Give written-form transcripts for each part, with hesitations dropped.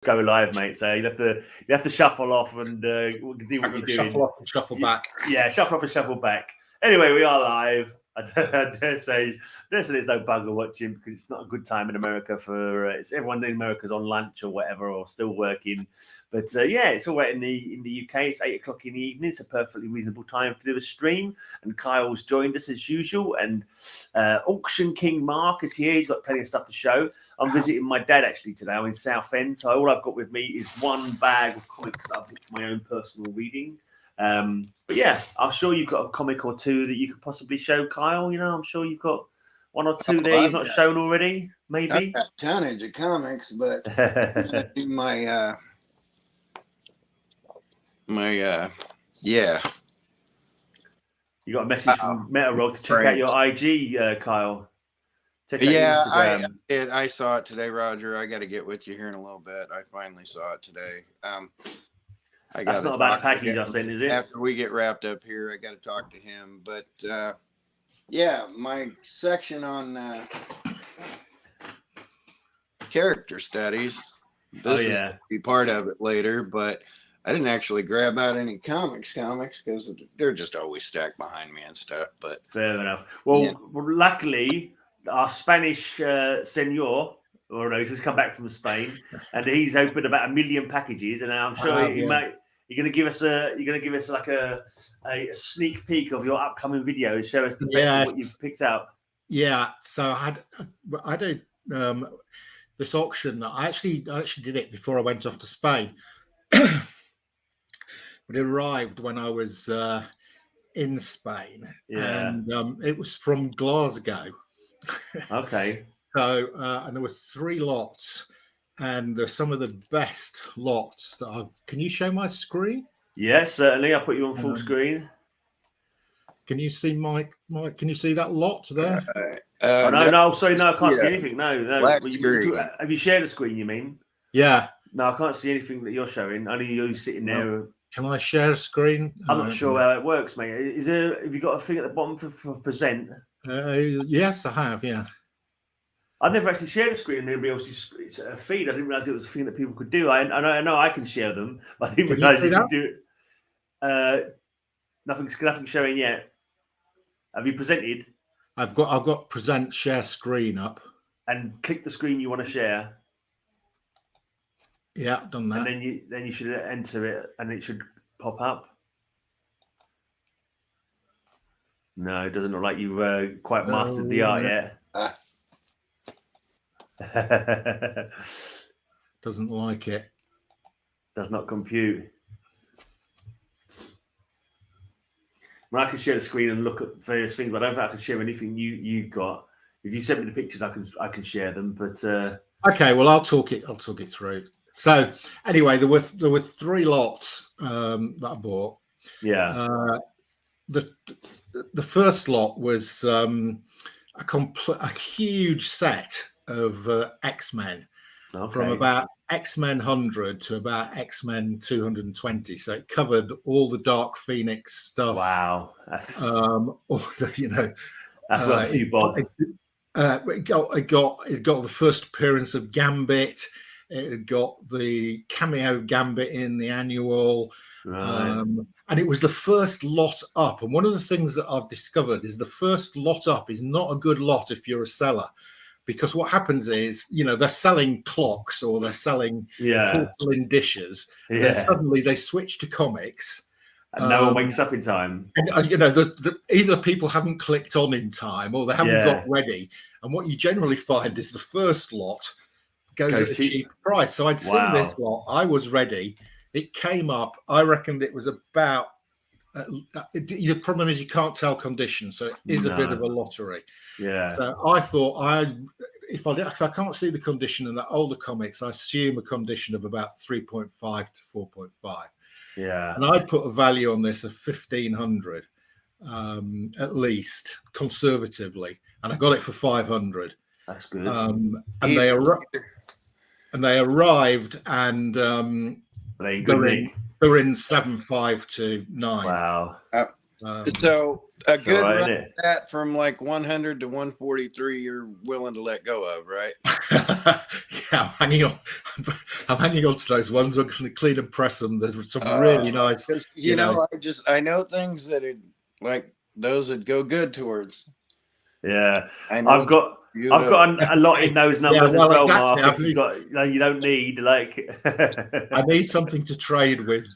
go live, mate. So you have to shuffle off and do what you're doing. Shuffle off and shuffle back. Yeah, shuffle off and shuffle back. Anyway, we are live. I dare say there's no bugger watching because it's not a good time in America for it's everyone in America's on lunch or whatever or still working. But yeah, it's all right in the UK. It's 8 o'clock in the evening. It's a perfectly reasonable time to do a stream. And Kyle's joined us as usual. And Auction King Mark is here. He's got plenty of stuff to show. I'm visiting my dad actually today. I'm in Southend. So all I've got with me is one bag of comics that I've booked for my own personal reading. But yeah, I'm sure you've got a comic or two that you could possibly show, Kyle. You know, I'm sure you've got one or two there you've not shown already, maybe. Not a tonnage of comics, but my yeah. You got a message from Metarog to check out your IG, Kyle. Check out your Instagram. I saw it today, Roger. I got to get with you here in a little bit. I finally saw it today. That's not about a package I sent, is it? After we get wrapped up here, I got to talk to him. But yeah, my section on character studies. This is be part of it later, but I didn't actually grab out any comics because they're just always stacked behind me and stuff. But fair enough. Well, luckily, our Spanish senor. Or no, he's just come back from Spain, and he's opened about 1 million packages, and I'm sure you're going to give us like a sneak peek of your upcoming videos. Show us the best of what you've picked up. Yeah, so I did this auction that I actually did it before I went off to Spain. But it arrived when I was in Spain, and it was from Glasgow. Okay. So, and there were 3 lots, and they're some of the best lots that I've. Can you show my screen? Yes, certainly. I'll put you on full screen. Can you see my? Can you see that lot there? No, sorry, no, I can't see anything. No. Have you shared a screen? You mean? Yeah. No, I can't see anything that you're showing. Only you sitting there. Can I share a screen? I'm not sure how it works, mate. Have you got a thing at the bottom for present? Yes, I have. Yeah. I never actually shared a screen, and everybody else it's a feed. I didn't realize it was a thing that people could do. I know I can share them, but I didn't realize you could do it. Nothing showing yet. Have you presented? I've got present share screen up. And click the screen you want to share. Yeah, done that. And then you should enter it, and it should pop up. No, it doesn't look like you've quite mastered the art yet. Doesn't like it. Does not compute. Well, I can share the screen and look at various things, but I don't think I can share anything you got. If you send me the pictures, I can share them. But okay, well, I'll talk it through. So anyway, there were 3 lots that I bought. Yeah. The first lot was a huge set of X-Men from about X-Men 100 to about X-Men 220. So it covered all the Dark Phoenix stuff. Wow, that's that's worth a few bob. It got the first appearance of Gambit. It got the cameo Gambit in the annual. Right. And it was the first lot up. And one of the things that I've discovered is the first lot up is not a good lot if you're a seller. Because what happens is, they're selling clocks or they're selling porcelain dishes. And then suddenly they switch to comics. And no one wakes up in time. And either people haven't clicked on in time or they haven't got ready. And what you generally find is the first lot goes at a cheap price. So I'd seen this lot. I was ready. It came up. I reckoned it was about. The problem is you can't tell condition, so it is a bit of a lottery. Yeah. So I thought if I can't see the condition in the older comics, I assume a condition of about 3.5 to 4.5. Yeah. And I'd put a value on this of 1,500 at least, conservatively, and I got it for 500. That's good. And they arrived, and they're in 7.5 to 9. Wow. So A good run at that from like 100 to 143 you're willing to let go of, right? Yeah, I'm hanging on to those ones. I'm going to clean and press them. There's some really nice. You know, I know things that are like those that go good towards. Yeah, I've got a lot in those numbers as well, exactly. Mark. If you don't need like. I need something to trade with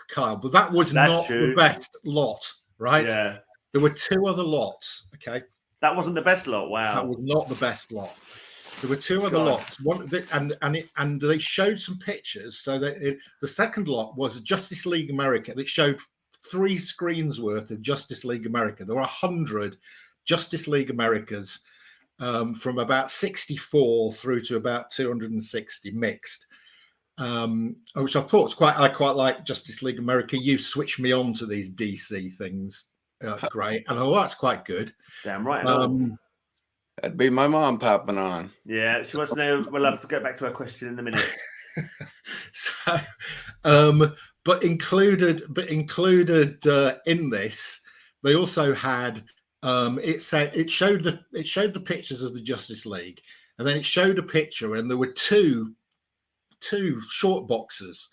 Kyle, but that was not the best lot, right? Yeah. There were 2 other lots. Okay. That wasn't the best lot. Wow. That was not the best lot. There were 2 other lots. One, and they showed some pictures. So the second lot was Justice League America. It showed 3 screens worth of Justice League America. There were 100 Justice League Americas from about 64 through to about 260 mixed. Which I thought was I quite like Justice League America. You switched me on to these DC things. Great, and that's quite good. Damn right. That'd be my mom popping on. Yeah, she wants to know. We'll have to get back to her question in a minute. So, but included in this, they also had. It showed the pictures of the Justice League, and then it showed a picture, and there were two short boxes,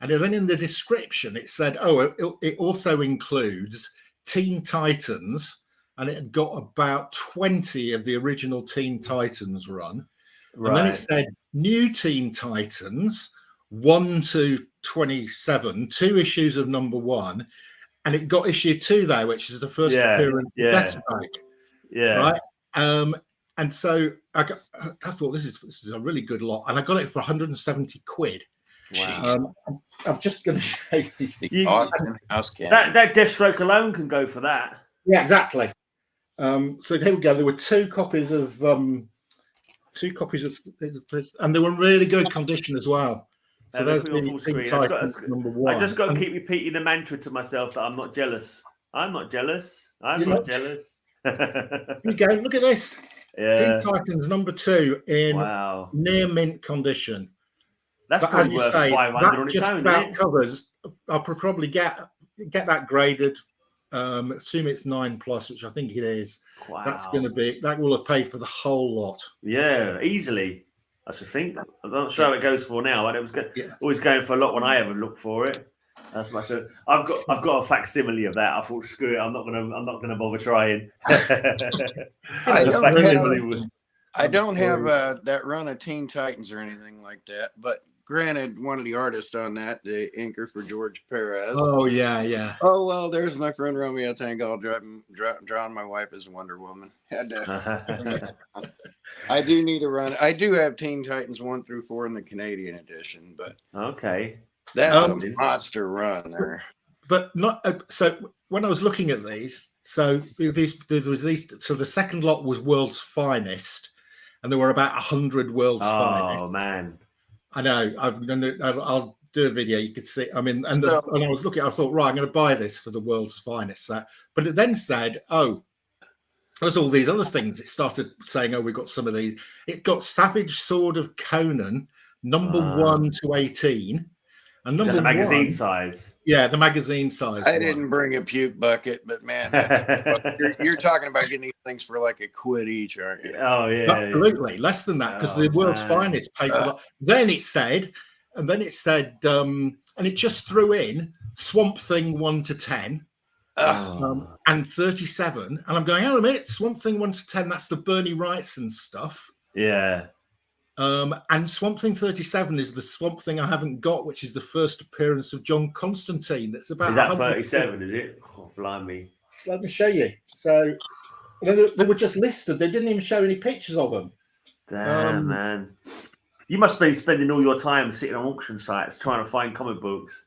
and then in the description it said, it also includes Teen Titans, and it had got about 20 of the original Teen Titans run. Right. And then it said New Teen Titans 1 to 27, 2 issues of number 1, and it got issue 2 there, which is the first appearance of Metarog. Yeah. Right. And so I thought this is a really good lot, and I got it for 170 quid. Wow. I'm just going to show you. That Deathstroke alone can go for that. Yeah, exactly. So here we go. There were 2 copies of, and they were in really good condition as well. So there's the number 1. I just got to keep repeating the mantra to myself that I'm not jealous. I'm not jealous. I'm not jealous. Here you go. Look at this. Yeah. Teen Titans number 2 in near mint condition. That's probably worth 500 on its own. About covers. I'll probably get that graded. Assume it's 9+, which I think it is. Wow. That will have paid for the whole lot. Yeah, easily. I should think. I'm not sure how it goes for now. It was always going for a lot when I ever looked for it. That's much. I've got a facsimile of that. I thought, screw it. I'm not gonna bother trying. I don't have that run of Teen Titans or anything like that. But granted, one of the artists on that, the inker for George Perez. Oh yeah. Oh well, there's my friend Romeo Tango drawing my wife as Wonder Woman. Had to. I do need a run. I do have Teen Titans 1 through 4 in the Canadian edition, but okay. That's a monster run there. But not so. When I was looking at these, there was these. So the second lot was World's Finest, and there were about 100 World's Finest. Oh man, I know. I'll do a video. You could see. I mean, and when I was looking, I thought, right, I'm going to buy this for the World's Finest set. But it then said, there's all these other things. It started saying, we got some of these. It got Savage Sword of Conan, number 1 to 18. And number the magazine size. Yeah, the magazine size. I didn't bring a puke bucket, but man, you're talking about getting these things for like a quid each, aren't you? Oh yeah, absolutely. Less than that, because the World's Finest paid for that. Then it said, and it just threw in Swamp Thing 1 to 10. And 37. And I'm going, a minute, Swamp Thing 1 to 10, that's the Bernie Wrightson stuff. Yeah. And Swamp Thing 37 is the Swamp Thing I haven't got, which is the first appearance of John Constantine. That's about. Is that 37? Is it? Oh, blimey! Let me show you. So they were just listed. They didn't even show any pictures of them. Damn, man! You must be spending all your time sitting on auction sites trying to find comic books.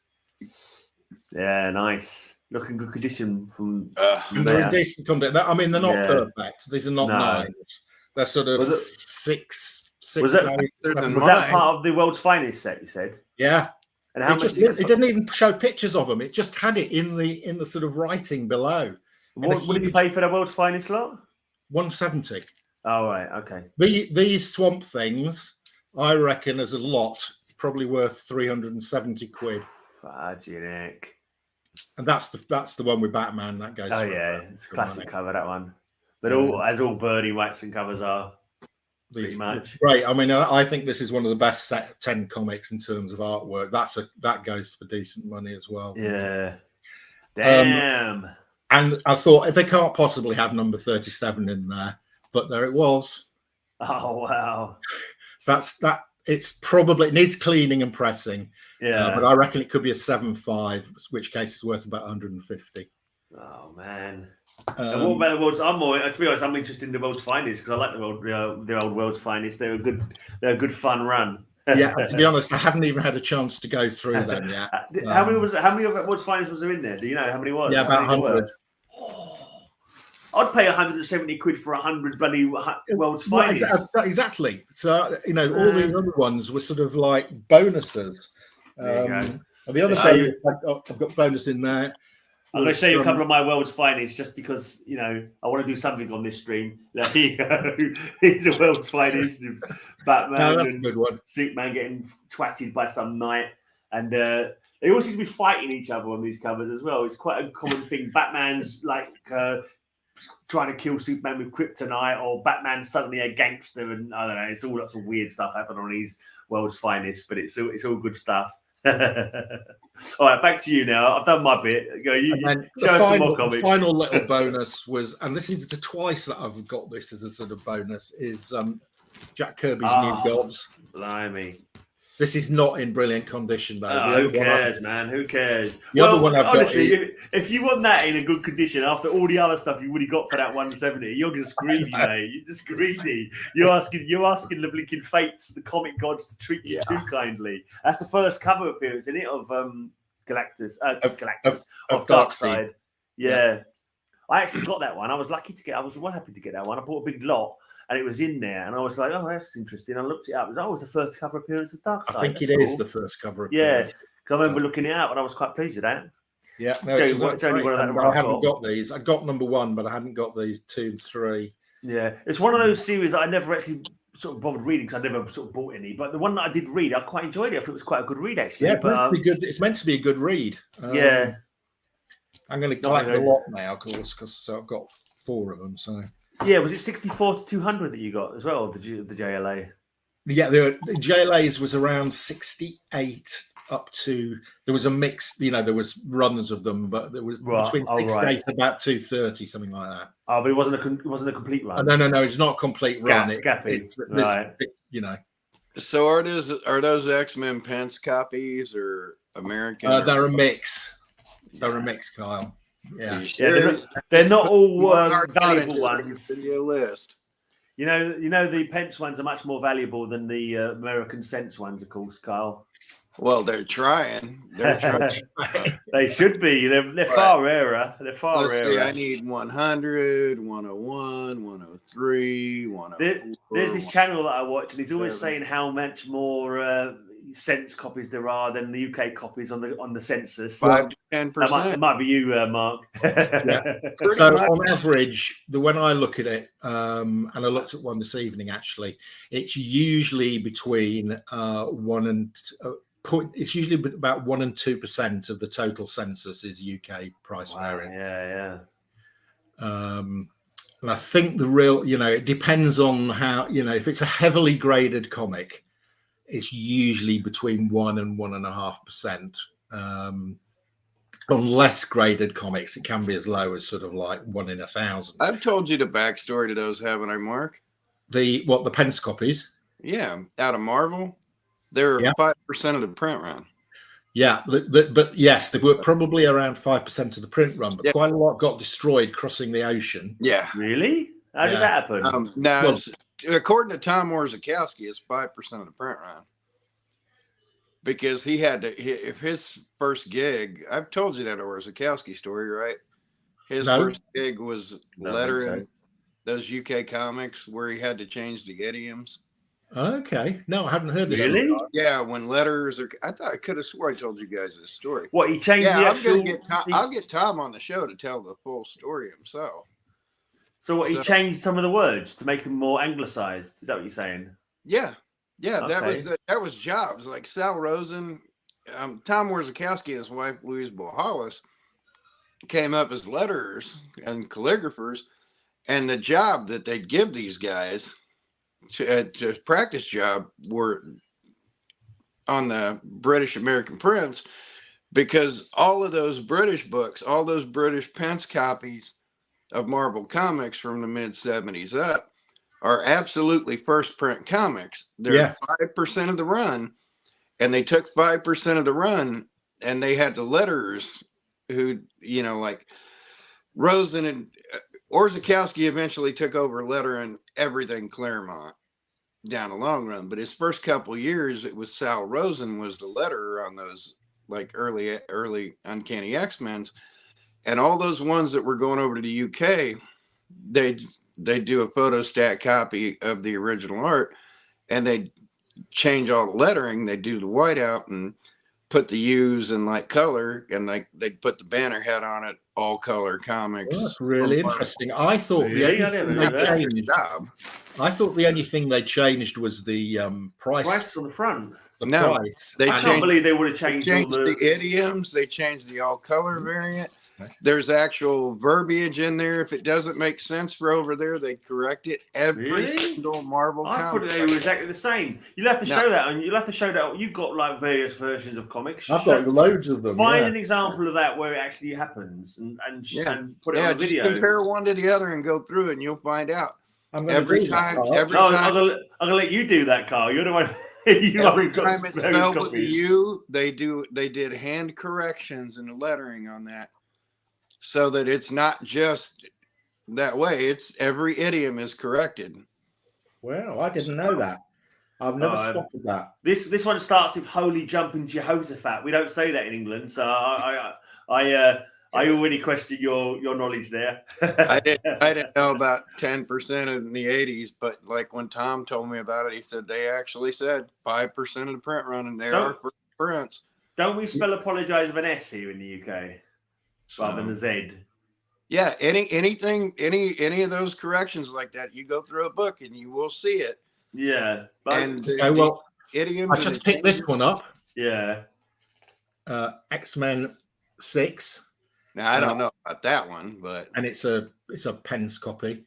Yeah, nice. Looking good condition from. They're in decent condition. I mean, they're not perfect. These are not 9s. They're sort of 6. Was that part of the World's Finest set? You said, yeah. And how much? It didn't even show pictures of them. It just had it in the sort of writing below. What did you pay for the World's Finest lot? 170. Oh right, okay. These Swamp Things, I reckon, as a lot, probably worth 370 quid. Fudging heck. And that's the one with Batman that goes. Oh yeah, it's a classic cover, that one. But all Bernie Wrightson covers are. Pretty much great. I mean, I think this is one of the best set 10 comics in terms of artwork. That goes for decent money as well. Yeah. Damn. And I thought they can't possibly have number 37 in there, but there it was. Oh wow. So that. It's probably, it needs cleaning and pressing. Yeah. But I reckon it could be a 7.5, which case it's worth about 150. Oh man. And what about the world's? To be honest, I'm interested in the world's finest because I like the old world's finest. They're a good fun run. Yeah, to be honest, I haven't even had a chance to go through them yet. How many of world's finest was there in there? Do you know how many was? Yeah, about 100. I'd pay 170 quid for 100 bloody world's finest. Exactly. So all these other ones were sort of like bonuses. And the other side, I've got bonus in there. I'm going to show you a couple of my world's finest just because, I want to do something on this stream. There you go. It's a world's finest of Batman that's a good one. Superman getting twatted by some knight. And they all seem to be fighting each other on these covers as well. It's quite a common thing. Batman's like trying to kill Superman with kryptonite, or Batman's suddenly a gangster. And I don't know, it's all lots of weird stuff happening on these world's finest, but it's all good stuff. All right, back to you now. I've done my bit. Go, you show us some more comics. The final little bonus was, and this is the twice that I've got this as a sort of bonus, is Jack Kirby's New Gods. Blimey. This is not in brilliant condition, though. Oh, who cares, man? Who cares? The other one I've honestly, got if you want that in a good condition after all the other stuff you would have got for that 170, you're just greedy, mate. You're just greedy. You're asking the blinking fates, the comic gods, to treat you too kindly. That's the first cover appearance, isn't it, of Galactus, of Darkseid. Yeah. I actually got that one. I was happy to get that one. I bought a big lot. And it was in there, and I was like, "Oh, that's interesting." I looked it up. It was the first cover appearance of Darkseid. I think it is the first cover appearance. Yeah, because I remember looking it up, and I was quite pleased with that. Yeah, no, it's only one of that. I haven't got these. I got number 1, but I hadn't got these 2 and 3. Yeah, it's one of those series that I never actually sort of bothered reading because I never sort of bought any. But the one that I did read, I quite enjoyed it. I thought it was quite a good read, actually. Yeah, but it's meant to be a good read. Yeah, I'm going to collect a lot now, of course, because I've got 4 of them. So. Yeah, was it 64 to 200 that you got as well? The JLA? Yeah, the JLAs was around 68 up to. There was a mix. There was runs of them, but there was between 68 and about 230, something like that. Oh, but it wasn't a complete run. No, it's not a complete run. Gappy. So are those X-Men Pence copies or American? They're a mix. They're a mix, Kyle. Yeah, they're not all valuable ones. List. You know, the Pence ones are much more valuable than the American Sense ones, of course, Kyle. Well, they're trying. They're trying. They should be. They're far rarer. They're far rarer. See, I need 100, 101, 103, 104. There's this channel that I watch, and he's always saying how much more Sense copies there are than the UK copies on the census. 5 to 10%. It might be you, Mark. Yeah. So on average, when I look at it, and I looked at one this evening, actually, it's usually between it's usually about 1% and 2% of the total census is UK price variant. Yeah. And I think the real, it depends on how, if it's a heavily graded comic, it's usually between 1% and 1.5%. On less graded comics, it can be as low as sort of like 1 in 1,000. I've told you the backstory to those, haven't I, Mark? The Pence copies? Yeah, out of Marvel, they're 5% of the print run. Yeah, but yes, they were probably around 5% of the print run, but quite a lot got destroyed crossing the ocean. Yeah. Really? How did that happen? According to Tom Warzakowski, it's 5% of the print run. Because he had to, if his first gig, I've told you that Warzakowski story, right? His first gig was lettering those UK comics where he had to change the idioms. Okay. No, I haven't heard this. Really? Yeah, when letters are, I thought I could have swore I told you guys this story. What, he changed the actual... I'll get Tom on the show to tell the full story himself. So what, he changed some of the words to make them more anglicized? Is that what you're saying? Yeah. Yeah, that was Jobs. Like Sal Rosen, Tom Warzakowski and his wife, Louise Bohalis, came up as letterers and calligraphers, and the job that they'd give these guys to practice job were on the British American prints, because all of those British books, all those British Pence copies of Marvel Comics from the mid 70s up are absolutely first print comics. They're 5% of the run, and they took 5% of the run, and they had the letterers who, you know, like Rosen and Orzechowski eventually took over lettering everything Claremont down the long run. But his first couple years, it was Sal Rosen was the letterer on those like early Uncanny X-Men's, and all those ones that were going over to the UK, they do a photostat copy of the original art, and they change all the lettering. They do the whiteout and put the U's in light color, and they put the banner head on it, all color comics. Well, that's really interesting. I thought the only thing they changed was the price on the front. Price. I can't believe they would have changed the idioms. They changed the all color variant. There's actual verbiage in there. If it doesn't make sense for over there, they correct it. Every single Marvel comic. I thought they were exactly the same. You'll have to show that, and you'll have to show that. You've got like various versions of comics. I've got loads of them. Find an example of that where it actually happens, and put it on a video. Just compare one to the other and go through it, and you'll find out. Every time. I'm gonna let you do that, Carl. You're the one. Every time it's spelled with the U, they did hand corrections in the lettering on that, so that it's not just that way. It's every idiom is corrected. Well, I didn't know that. I've never spotted that. This one starts with "Holy Jumping Jehoshaphat." We don't say that in England, so I already question your knowledge there. I didn't know about 10% in the 80s, but like when Tom told me about it, he said they actually said 5% of the print run, and there are prints. Don't we spell apologize with an S here in the UK rather than a Z? Yeah, any of those corrections like that, you go through a book and you will see it. Yeah, and idiom. I just picked this one up. Yeah, X-Men 6. Now I don't know about that one, but it's a Pence copy.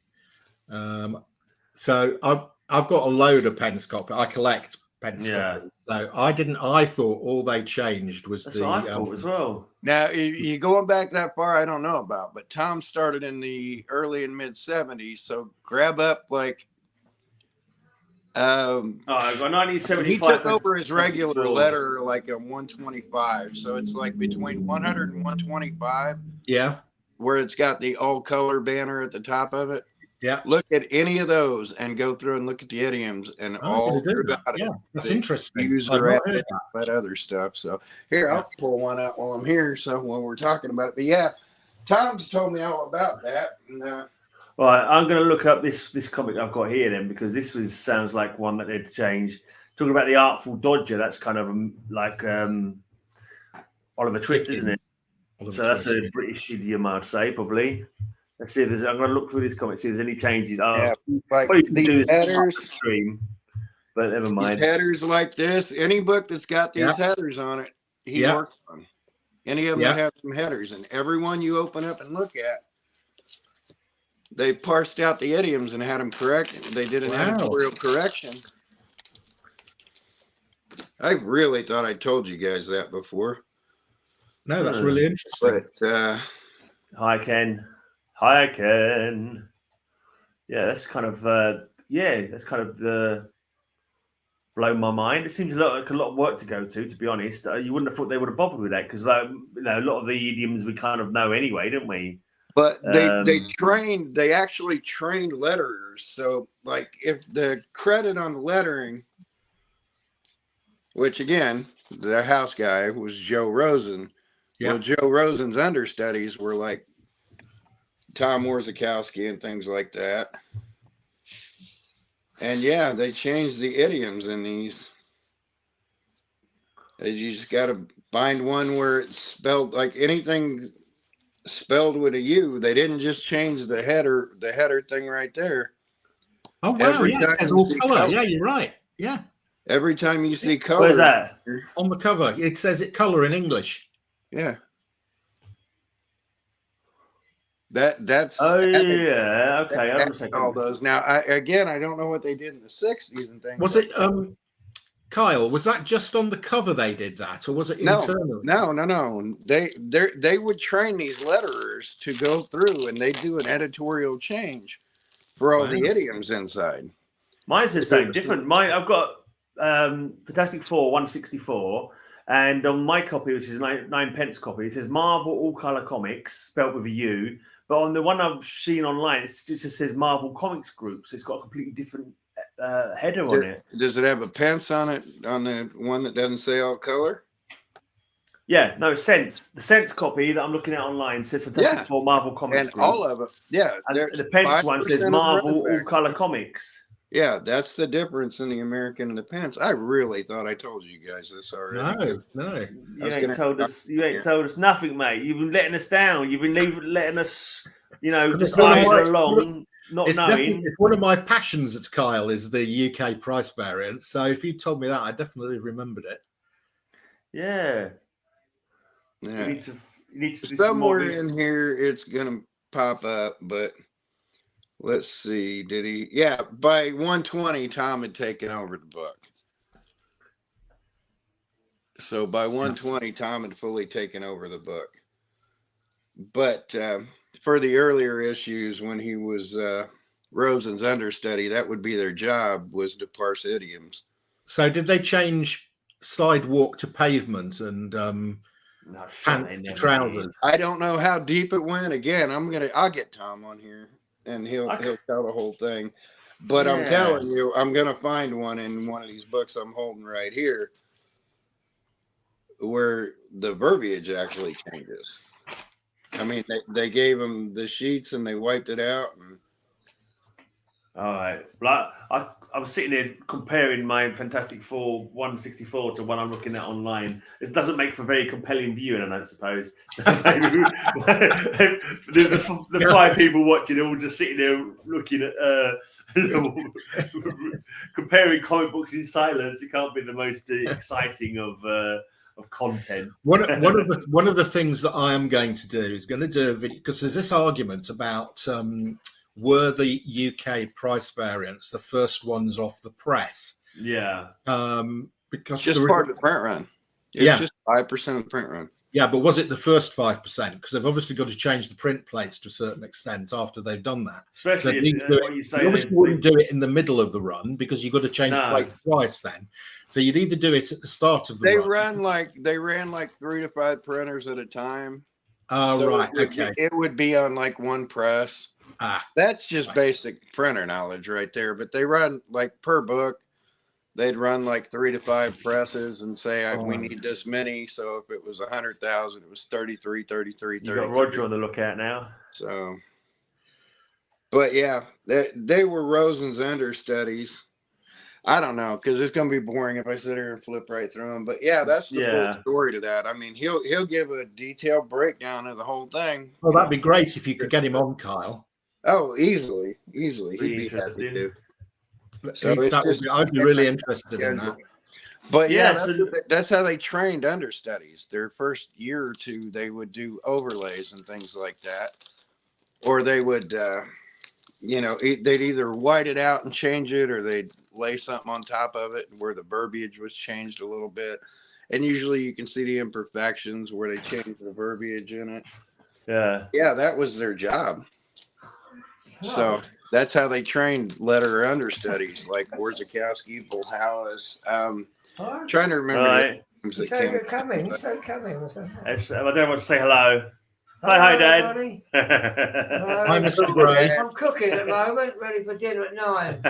So I've got a load of Pence copy. I collect Pence copies. So I thought all they changed was that's what I thought as well. Now you going back that far, I don't know about, but Tom started in the early and mid 70s. So grab up like I got 1975. He took over his regular letter like a 125, so it's like between 100 and 125. Yeah, where it's got the all color banner at the top of it. Yeah, look at any of those and go through and look at the idioms and all throughout it. Yeah, that's interesting. Use that other stuff. So here, I'll pull one out while I'm here. So when we're talking about it, but yeah, Tom's told me all about that. And, all right, I'm going to look up this comic I've got here then, because this sounds like one that they'd changed. Talking about the Artful Dodger, that's kind of like Oliver Twist, isn't it? That's a British idiom, I'd say, probably. Let's see if there's. I'm going to look through this comic, see if there's any changes. Like these headers, stream, but never mind. Headers like this, any book that's got these headers on it, he works on. Any of them that have some headers, and every one you open up and look at, they parsed out the idioms and had them corrected. They did an editorial correction. I really thought I told you guys that before. No, that's really interesting. But hi, Ken. Hi, Ken. Yeah, that's kind of the blown my mind. It seems like a lot of work to go to be honest. You wouldn't have thought they would have bothered with that, because a lot of the idioms we kind of know anyway, didn't we? But they actually trained letterers. So like if the credit on the lettering, which again, the house guy was Joe Rosen. Yeah. Well, Joe Rosen's understudies were like Tom Orzechowski and things like that. And yeah, they changed the idioms in these. You just got to find one where it's spelled like anything spelled with a U. They didn't just change the header thing right there. Oh wow! Yeah, it says all color. Yeah, you're right. Yeah. Every time you see color, where's that on the cover? It says it color in English. Yeah. That's yeah, okay. I all those. Now, I don't know what they did in the 60s and things. Was it Kyle? Was that just on the cover they did that, or was it internally? No. They would train these letterers to go through, and they do an editorial change for all the idioms inside. Mine's the same, different. I've got Fantastic Four 164, and on my copy, which is 9 copy, it says Marvel All Color Comics, spelled with a U. But on the one I've seen online, it just says Marvel Comics Group. So it's got a completely different header on it. Does it have a pence on it, on the one that doesn't say all color? Yeah, no, Sense. The Sense copy that I'm looking at online says Fantastic Four Marvel Comics and Group. all of it. Yeah. And the Pence one says Marvel All Color Comics. Yeah, that's the difference in the American and the Pence. I really thought I told you guys this already. No. You ain't told us nothing, mate. You've been letting us down. You've been letting us, just idle along, not knowing. It's one of my passions, it's Kyle, is the UK price variant. So if you told me that, I definitely remembered it. Yeah. Yeah. You need to somewhere in here it's gonna pop up, but let's see. Did he? Yeah, by 120, Tom had taken over the book. So by 120, Tom had fully taken over the book. But for the earlier issues, when he was Rosen's understudy, that would be their job, was to parse idioms. So did they change sidewalk to pavement and pants to trousers? I don't know how deep it went. Again, I'll get Tom on here and he'll tell the whole thing. But I'm telling you, I'm gonna find one in one of these books I'm holding right here where the verbiage actually changes. I mean, they gave him the sheets and they wiped it out. And... All right. Well, I was sitting here comparing my Fantastic Four 164 to one I'm looking at online. It doesn't make for very compelling viewing, I don't suppose. the 5 people watching are all just sitting there looking at comparing comic books in silence. It can't be the most exciting of content. One of the things that I am going to do is going to do a video, because there's this argument about were the UK price variants the first ones off the press? Yeah. Because just part of the print run. It's just 5% of the print run. Yeah, but was it the first 5%? Because they've obviously got to change the print plates to a certain extent after they've done that. Especially you obviously wouldn't do it in the middle of the run because you've got to change the plate twice then. So you'd either do it at the start of the run. They ran like 3 to 5 printers at a time. Oh, right. Okay. It would be on like one press. That's just basic printer knowledge right there. But they run like per book. They'd run like 3 to 5 presses and say, we need this many. So if it was 100,000, it was 33. You got Roger on the lookout now. So, but yeah, they were Rosen's understudies. I don't know, because it's going to be boring if I sit here and flip right through them. But yeah, that's the full story to that. I mean, he'll give a detailed breakdown of the whole thing. Well, that'd be great if you could get him on, Kyle. Oh, easily. He'd be happy to. So I'd be really interested in that. But that's how they trained understudies. Their first year or two, they would do overlays and things like that, or they would, they'd either white it out and change it, or they'd lay something on top of it where the verbiage was changed a little bit. And usually, you can see the imperfections where they changed the verbiage in it. Yeah, that was their job. So that's how they trained letterer understudies like Warzakowski, Volhaus. Trying to remember. Right. So coming. I don't want to say hello. Say hi, Dad. Hi, Mr. Gray. I'm cooking at the moment, ready for dinner at 9.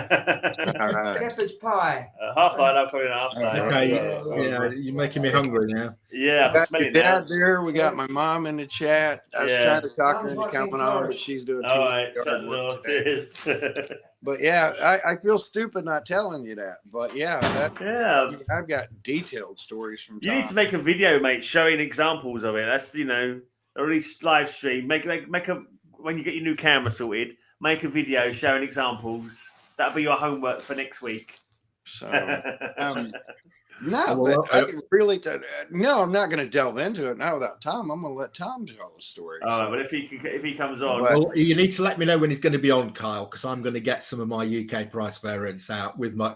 Shepherd's pie. Half 9, I'm coming half 9. Okay, you're making me hungry now. Yeah, I can smell it now. Dad there. We got my mom in the chat. I was trying to talk her into coming on, but she's doing all right. Cheers. But yeah, I feel stupid not telling you that. But I've got detailed stories from Tom. You need to make a video, mate, showing examples of it. That's a release live stream. Make when you get your new camera sorted, make a video showing examples. That'll be your homework for next week. So No, Well, but no, I'm not going to delve into it now without Tom. I'm going to let Tom tell the story. All right, but if he comes on, well, you need to let me know when he's going to be on, Kyle, because I'm going to get some of my UK price variants out with my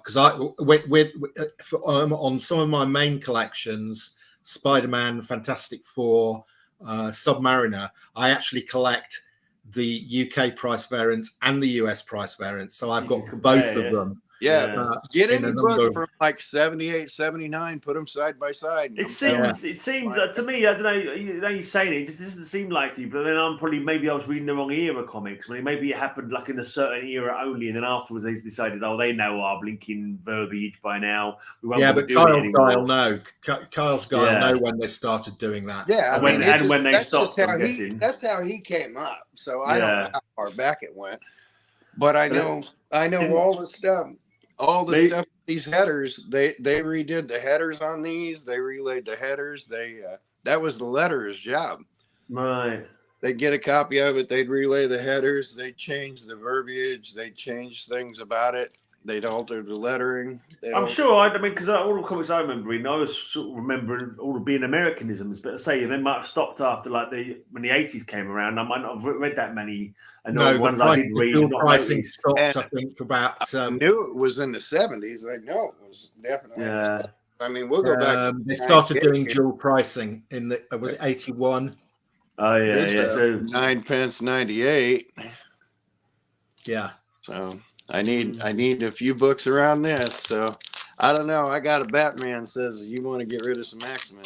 on some of my main collections, Spider-Man, Fantastic Four, Submariner. I actually collect the UK price variants and the US price variants, so I've got both of them. Yeah, get any book from like 78, 79, put them side by side. It seems to me, I don't know, you're saying it just doesn't seem likely, but then maybe I was reading the wrong era comics. I mean, maybe it happened like in a certain era only, and then afterwards they decided, they know our blinking verbiage by now. We won't but Kyle's guy will know. Kyle's guy will know when they started doing that. Yeah, when they stopped, I'm guessing. That's how he came up. So I don't know how far back it went, but I know all the stuff. All the stuff, these headers, they redid the headers on these. They relayed the headers. That was the letterer's job. Right. They'd get a copy of it. They'd relay the headers. They'd change the verbiage. They'd change things about it. They'd alter the lettering. Because all the comics I remember reading, I was sort of remembering all the being Americanisms, but I say they might have stopped after when the 80s came around. I might not have read that many. No, the price, pricing stopped. I think about. I knew it was in the 70s. I know it was definitely. Yeah. I mean, we'll go back. They started doing dual pricing in was it 81? Oh yeah. So 9.98. Yeah. So I need a few books around this. So I don't know. I got a Batman says you want to get rid of some X-Men.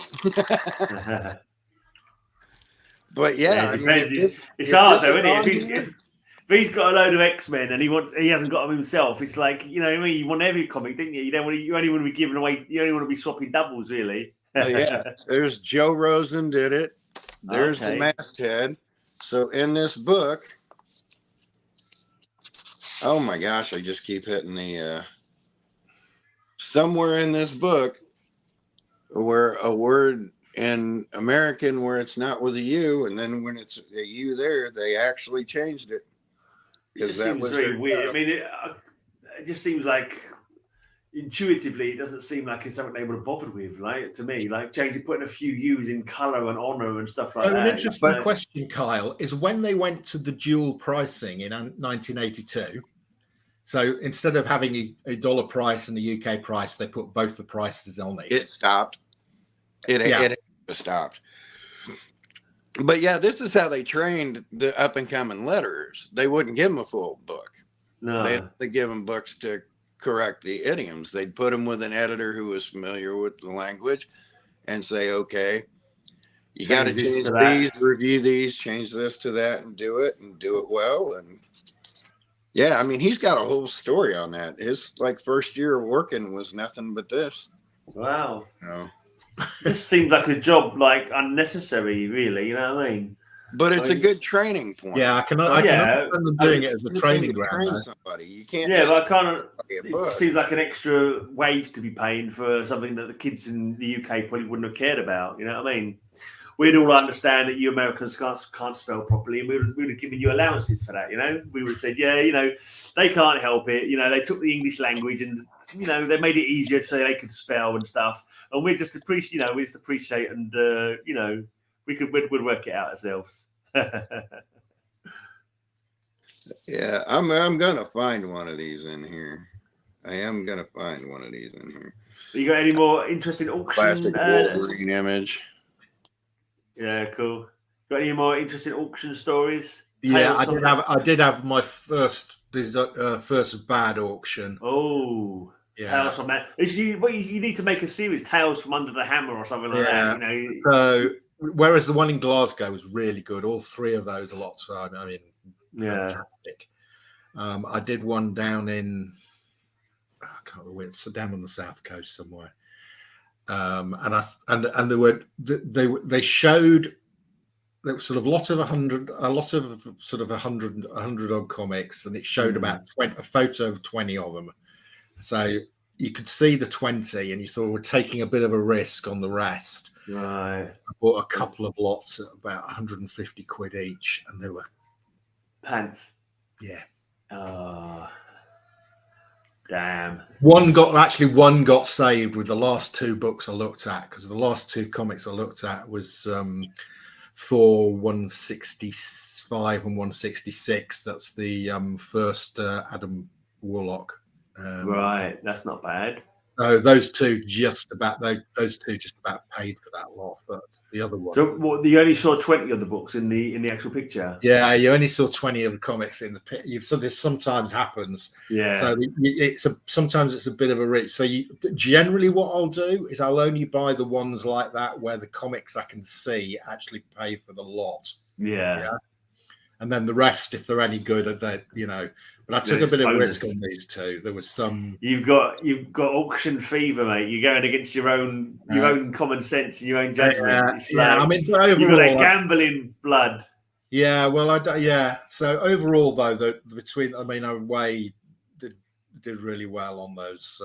But yeah, it's hard though, isn't it? If he's got a load of X-Men and he hasn't got them himself, it's like, you want every comic, didn't you? You only want to be giving away. You only want to be swapping doubles, really. Yeah. There's Joe Rosen did it. There's the masthead. So in this book, oh my gosh, I just keep hitting the somewhere in this book where a word in American where it's not with a U, and then when it's a U there, they actually changed it. It just seems very weird. I mean, it just seems like intuitively, it doesn't seem like it's something they would have bothered with, right? To me, like putting a few U's in colour and honour and stuff like that. An interesting question, Kyle, is when they went to the dual pricing in 1982. So instead of having a dollar price and a UK price, they put both the prices on it. It stopped. It stopped. But yeah, this is how they trained the up and coming letterers. They wouldn't give them a full book. No, they give them books to correct the idioms. They'd put them with an editor who was familiar with the language and say, okay, you got to change these, review these, change this to that, and do it well. And yeah, I mean, he's got a whole story on that. His first year of working was nothing but this. Wow. No. It just seems like a job unnecessary, really. You know what I mean? But it's a good training point. Yeah, I can understand them doing it as a training ground. Train somebody. You can't. Yeah, but I can't. It seems like an extra wage to be paying for something that the kids in the UK probably wouldn't have cared about. You know what I mean? We'd all understand that you Americans can't spell properly, and we would have given you allowances for that. We would have said, they can't help it. They took the English language and they made it easier so they could spell and stuff. And we just appreciate, and we'd work it out ourselves. Yeah, I'm gonna find one of these in here. I am gonna find one of these in here. You got any more interesting auction? Classic Wolverine image. Yeah, cool. Got any more interesting auction stories? Yeah, I did have my first bad auction. Oh, yeah. Tales from that. You need to make a series, Tales from Under the Hammer or something like that. So, whereas the one in Glasgow was really good, all three of those are lots of fun. I mean, fantastic. I did one down in, I can't remember, it's down on the south coast somewhere. And they showed there was sort of a lot of 100 odd comics, and it showed about a photo of 20 of them. So you could see the 20, and you thought we're taking a bit of a risk on the rest. Right. I bought a couple of lots at about 150 quid each, and they were pants. Yeah. Damn. One got saved with the last 2 books I looked at, because the last 2 comics I looked at was Thor 165 and 166. That's the first Adam Warlock. Right, that's not bad. So those two just about paid for that lot, but the other one. So what? You only saw 20 of the books in the actual picture. Yeah, you only saw 20 of the comics in the picture. So this sometimes happens. Yeah. So sometimes it's a bit of a reach. So generally what I'll do is I'll only buy the ones like that where the comics I can see actually pay for the lot. Yeah. And then the rest, if they're any good, they But I took a bit of risk on these 2. There was some. You've got auction fever, mate. You're going against your own common sense and your own judgment. I mean, overall, you've got that gambling blood. Yeah, well, So overall, though, Way did really well on those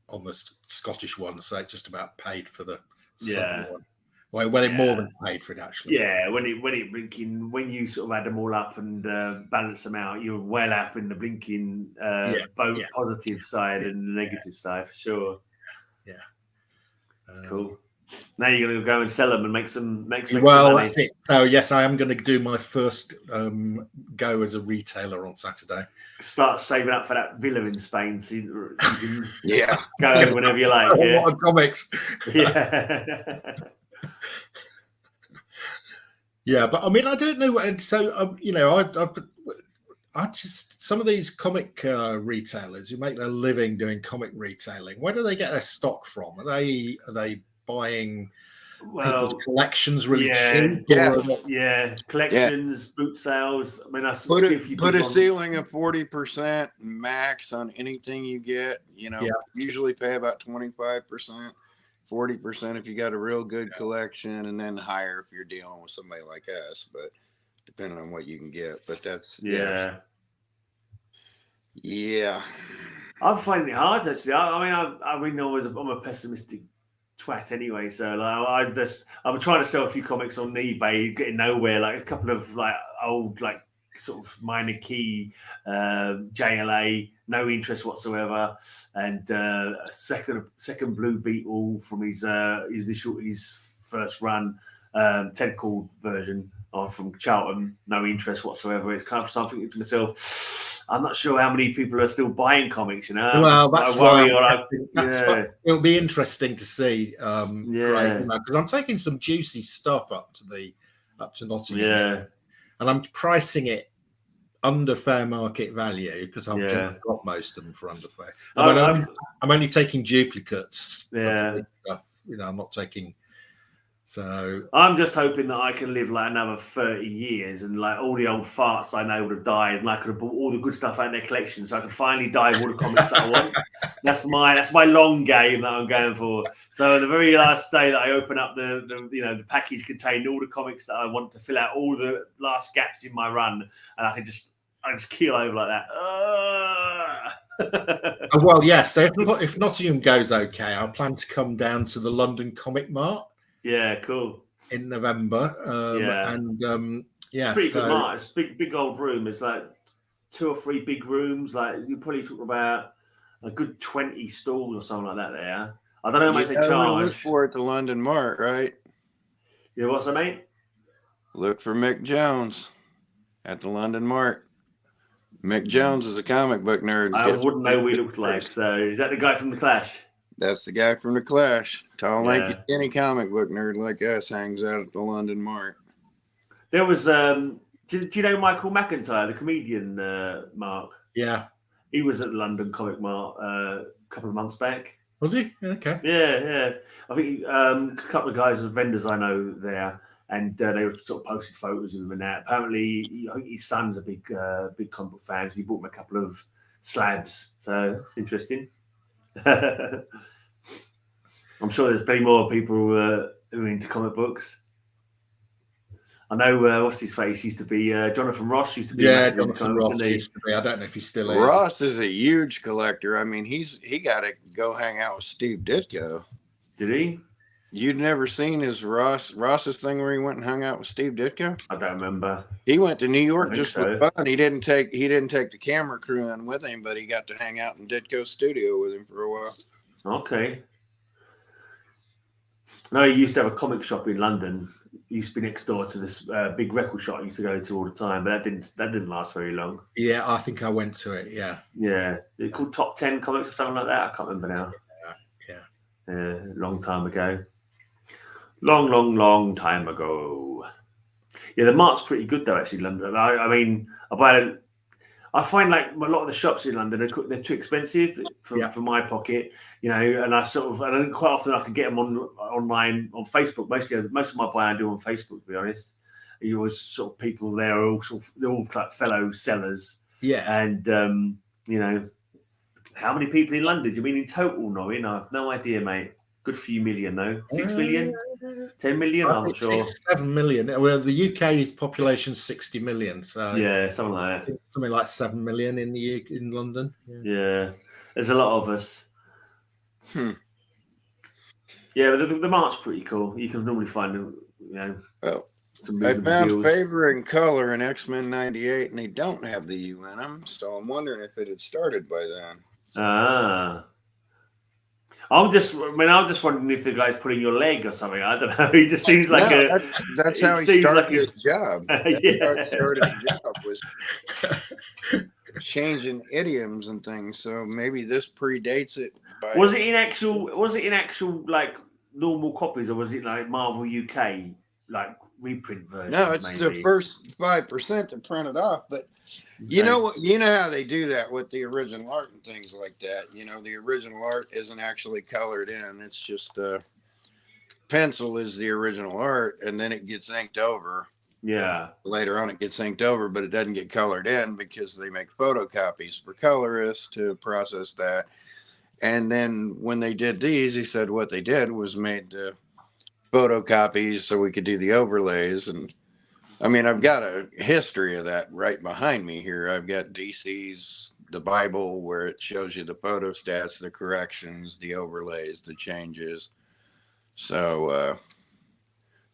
on the Scottish one, so it just about paid for the second one. Well, it more than paid for it, actually. Yeah, when you sort of add them all up and balance them out, you're well up in the blinking both positive side and the negative side for sure. Yeah, that's cool. Now you're going to go and sell them and make some money. That's it. So yes, I am going to do my first go as a retailer on Saturday. Start saving up for that villa in Spain, so you can go whenever you like. A lot of comics. Yeah. Yeah, but I mean, I don't know. So, I just some of these comic retailers who make their living doing comic retailing. Where do they get their stock from? Are they buying people's collections really cheap? Collections, boot sales. I mean, put a ceiling of 40% max on anything you get. Usually pay about 25%. 40% if you got a real good collection, and then higher if you're dealing with somebody like us, but depending on what you can get. But that's yeah. I'm finding it hard actually. I'm a pessimistic twat anyway, so I'm trying to sell a few comics on eBay, getting nowhere. Like a couple of old sort of minor key JLA, no interest whatsoever, and second Blue Beetle from his first run, Ted Called version from Charlton, no interest whatsoever. It's kind of something to myself. I'm not sure how many people are still buying comics. Well, that's why it'll be interesting to see. Because I'm taking some juicy stuff up to Nottingham. Yeah. And I'm pricing it under fair market value because I've got most of them for under fair. I'm only taking duplicates. Yeah. Stuff. I'm not taking. So I'm just hoping that I can live another 30 years and all the old farts I know would have died, and I could have bought all the good stuff out in their collection, so I could finally die with all the comics that I want. That's my long game that I'm going for. So the very last day that I open up the package containing all the comics that I want to fill out all the last gaps in my run, and I just keel over like that. Well, yes. So if Nottingham goes okay, I plan to come down to the London Comic Mart. Yeah, cool. In November. It's pretty good mart. It's big old room. It's 2 or 3 big rooms. You probably talk about a good 20 stalls or something like that there. I don't know how much they charge. Look for it at the London Mart, right? Yeah, what's that, mate? Look for Mick Jones at the London Mart. Mick Jones is a comic book nerd. I wouldn't know what he looked like. So is that the guy from The Clash? That's the guy from The Clash. Tall, lanky, skinny comic book nerd like us hangs out at the London Mart. There was, do you know Michael McIntyre, the comedian, Mark? Yeah. He was at the London Comic Mart a couple of months back. Was he? Okay. Yeah. I think a couple of guys, vendors I know there, and they were sort of posted photos of him and that. Apparently, I think his son's a big comic book fan, so he bought him a couple of slabs. So it's interesting. I'm sure there's plenty more people who are into comic books. I know what's his face used to be Jonathan Ross used to be. Yeah, Jonathan Ross used to be. I don't know if he still is. Ross is a huge collector. I mean, he got to go hang out with Steve Ditko. Did he? You'd never seen his Ross's thing where he went and hung out with Steve Ditko? I don't remember. He went to New York just so. for fun. He didn't take the camera crew in with him, but he got to hang out in Ditko's studio with him for a while. Okay. No, he used to have a comic shop in London. He used to be next door to this big record shop I used to go to all the time, but that didn't last very long. Yeah, I think I went to it. Yeah. Yeah. It's called Top 10 Comics or something like that. I can't remember now. Yeah. Long time ago. Long time ago. Yeah, the mart's pretty good though, actually, London. I mean, I find like a lot of the shops in London they're too expensive for my pocket, you know. And and quite often I can get them online on Facebook. Most of my buying I do on Facebook, to be honest. You always sort of people there are all they're all like fellow sellers. Yeah, and you know, how many people in London? Do you mean in total? No, I have no idea, mate. Good few million though. 6 million, 10 million. I'm not sure. 7 million. Well, the UK population is 60 million. So yeah, something like that. Something like 7 million in London. Yeah, there's a lot of us. Yeah, but the mart's pretty cool. You can normally find, you know. Well, I found Favor and Color in X-Men '98, and they don't have the U in them. So I'm wondering if it had started by then. I'm just wondering if the guy's pulling your leg or something. I don't know. He just seems like that's how he started his job. Yeah. That's how he started his job was changing idioms and things. So maybe this predates it. Was it in actual like normal copies, or was it like Marvel UK like reprint version? No, it's the first 5% to print it off, but. You know how they do that with the original art and things like that. You know, the original art isn't actually colored in. It's just pencil is the original art, and then it gets inked over. Yeah. Later on, it gets inked over, but it doesn't get colored in because they make photocopies for colorists to process that. And then when they did these, he said what they did was made photocopies so we could do the overlays. And I mean, I've got a history of that right behind me here. I've got DC's The Bible, where it shows you the photo stats, the corrections, the overlays, the changes. So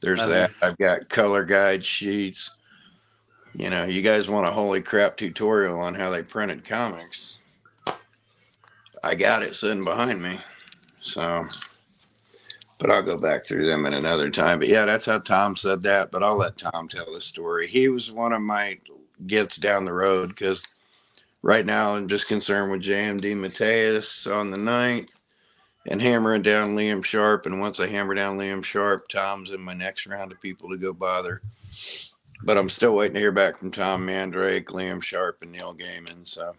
there's that. I've got color guide sheets. You know, you guys want a holy crap tutorial on how they printed comics. I got it sitting behind me. So, but I'll go back through them in another time. But yeah, that's how Tom said that. But I'll let Tom tell the story. He was one of my gets down the road because right now I'm just concerned with JMD Mateus on the 9th and hammering down Liam Sharp. And once I hammer down Liam Sharp, Tom's in my next round of people to go bother. But I'm still waiting to hear back from Tom Mandrake, Liam Sharp, and Neil Gaiman. So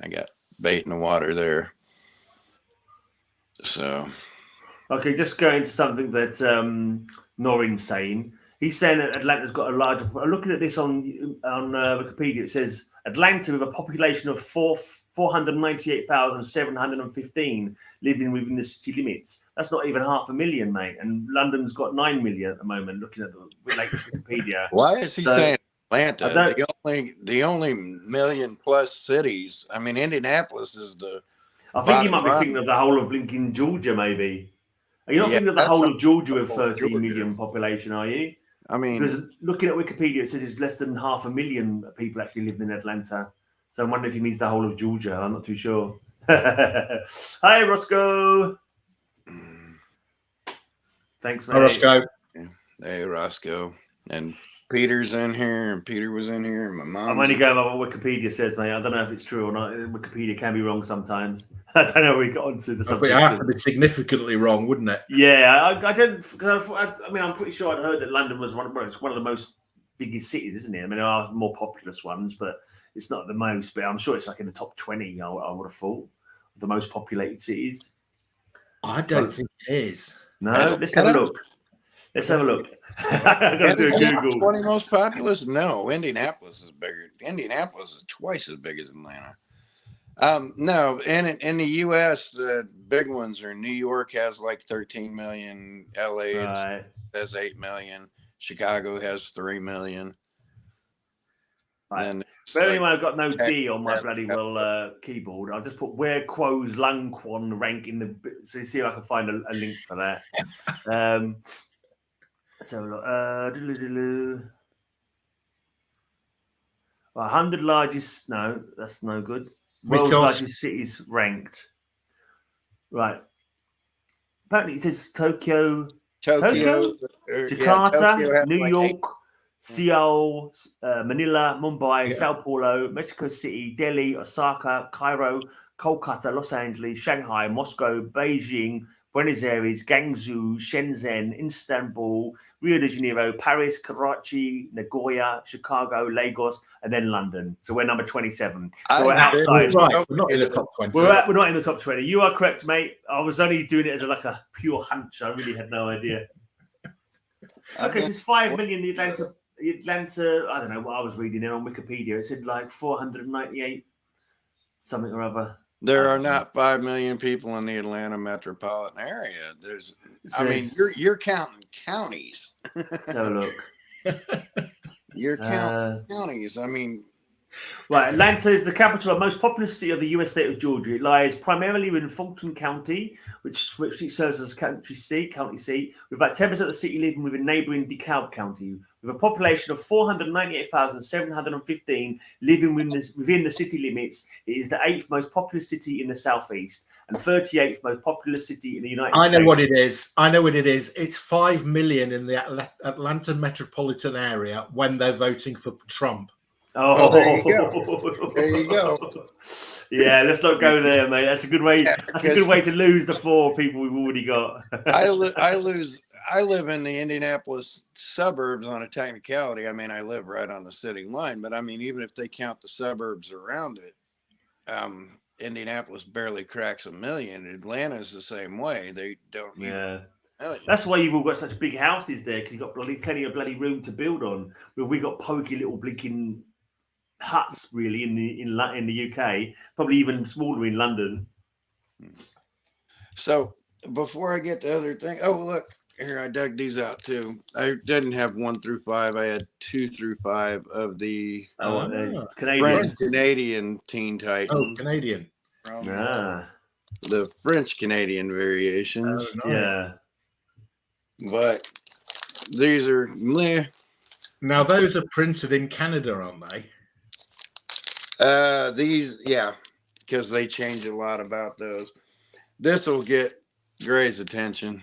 I got bait in the water there. So. Okay, just going to something that Norrin's saying. He's saying that Atlanta's got a larger. Looking at this on Wikipedia, it says Atlanta with a population of 498,715 living within the city limits. That's not even 500,000, mate. And London's got 9 million at the moment. Looking at the latest Wikipedia. Why is he saying Atlanta? The only million plus cities. I mean, Indianapolis is the. I think you might be thinking of the whole of Lincoln, Georgia, maybe. Are you not thinking of the whole of Georgia with 13 million population, are you? I mean, because looking at Wikipedia, it says it's less than 500,000 people actually living in Atlanta. So I'm wondering if he means the whole of Georgia. I'm not too sure. Hi, Roscoe. Thanks, mate. Hi, Roscoe. Hey, Roscoe. And Peter's in here, and Peter was in here, and my mom. I'm only going by what Wikipedia says, mate. I don't know if it's true or not. Wikipedia can be wrong sometimes. I don't know. We got onto the subject. It have to be significantly wrong, wouldn't it? Yeah, I don't. I mean, I'm pretty sure I'd heard that London was one of the most biggest cities, isn't it? I mean, there are more populous ones, but it's not the most. But I'm sure it's like in the top 20. I would have thought the most populated cities. I don't think it is. No, let's have a look. Let's have a look. I'm going to do a Google. 20 most populous? No, Indianapolis is bigger. Indianapolis is twice as big as Atlanta. No, in the U.S., the big ones are New York has like 13 million, LA has 8 million, Chicago has 3 million. Right. But anyway, I've got no D on my bloody keyboard. I'll just put where Quo's Langquan rank in the. So see if I can find a link for that. So 100 largest. No, that's no good. World's largest cities ranked. Right. Apparently, it says Tokyo, Jakarta, New York, Seoul, Manila, Mumbai, Sao Paulo, Mexico City, Delhi, Osaka, Cairo, Kolkata, Los Angeles, Shanghai, Moscow, Beijing, Buenos Aires, Guangzhou, Shenzhen, Istanbul, Rio de Janeiro, Paris, Karachi, Nagoya, Chicago, Lagos, and then London. So we're number 27. So we're outside. Right, we're not in the top 20. We're not in the top 20. You are correct, mate. I was only doing it as a pure hunch. I really had no idea. Okay, so it's 5 million. The Atlanta. I don't know what I was reading it on Wikipedia. It said like 498 something or other. There are not 5 million people in the Atlanta metropolitan area. You're counting counties. Let's have a look. You're counting counties. Right, Atlanta is the capital and most populous city of the U.S. state of Georgia. It lies primarily within Fulton County, which serves as county seat, with about 10% of the city living within neighboring DeKalb County. With a population of 498,715 living within the city limits, it is the 8th most populous city in the southeast and 38th most populous city in the United States. I know what it is. It's 5 million in the Atlanta metropolitan area when they're voting for Trump. Oh, there you go. Yeah, let's not go there, mate. That's a good way. That's a good way to lose the 4 people we've already got. I live in the Indianapolis suburbs on a technicality. I live right on the city line, but even if they count the suburbs around it, Indianapolis barely cracks 1 million. Atlanta's the same way. They don't. That's why you've all got such big houses there, because you've got plenty of bloody room to build on. We got pokey little blinking huts really in the UK, probably even smaller in London. So before I get to other things, look here, I dug these out too. I didn't have 1 through 5. I had 2 through 5 of the Canadian Teen Titans. Oh, Canadian. The French Canadian variations. Oh, nice. Yeah. But these are now those are printed in Canada, aren't they? These, because they change a lot about those. This will get Gray's attention.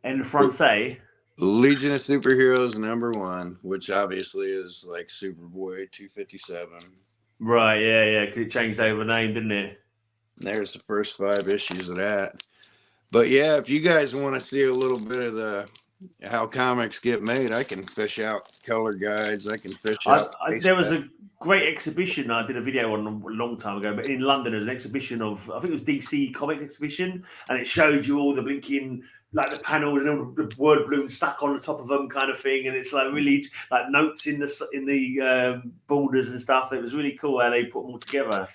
En français. Legion of Superheroes #1, which obviously is like Superboy 257. Right, yeah, because it changed over name, didn't it? There's the first 5 issues of that. But yeah, if you guys want to see a little bit of how comics get made, I can fish out color guides. I can fish out. There was a great exhibition I did a video on a long time ago, but in London there's an exhibition of, I think it was DC Comics exhibition, and it showed you all the blinking, like the panels and all the word balloons stuck on the top of them kind of thing, and it's like really like notes in the borders and stuff. It was really cool how they put them all together.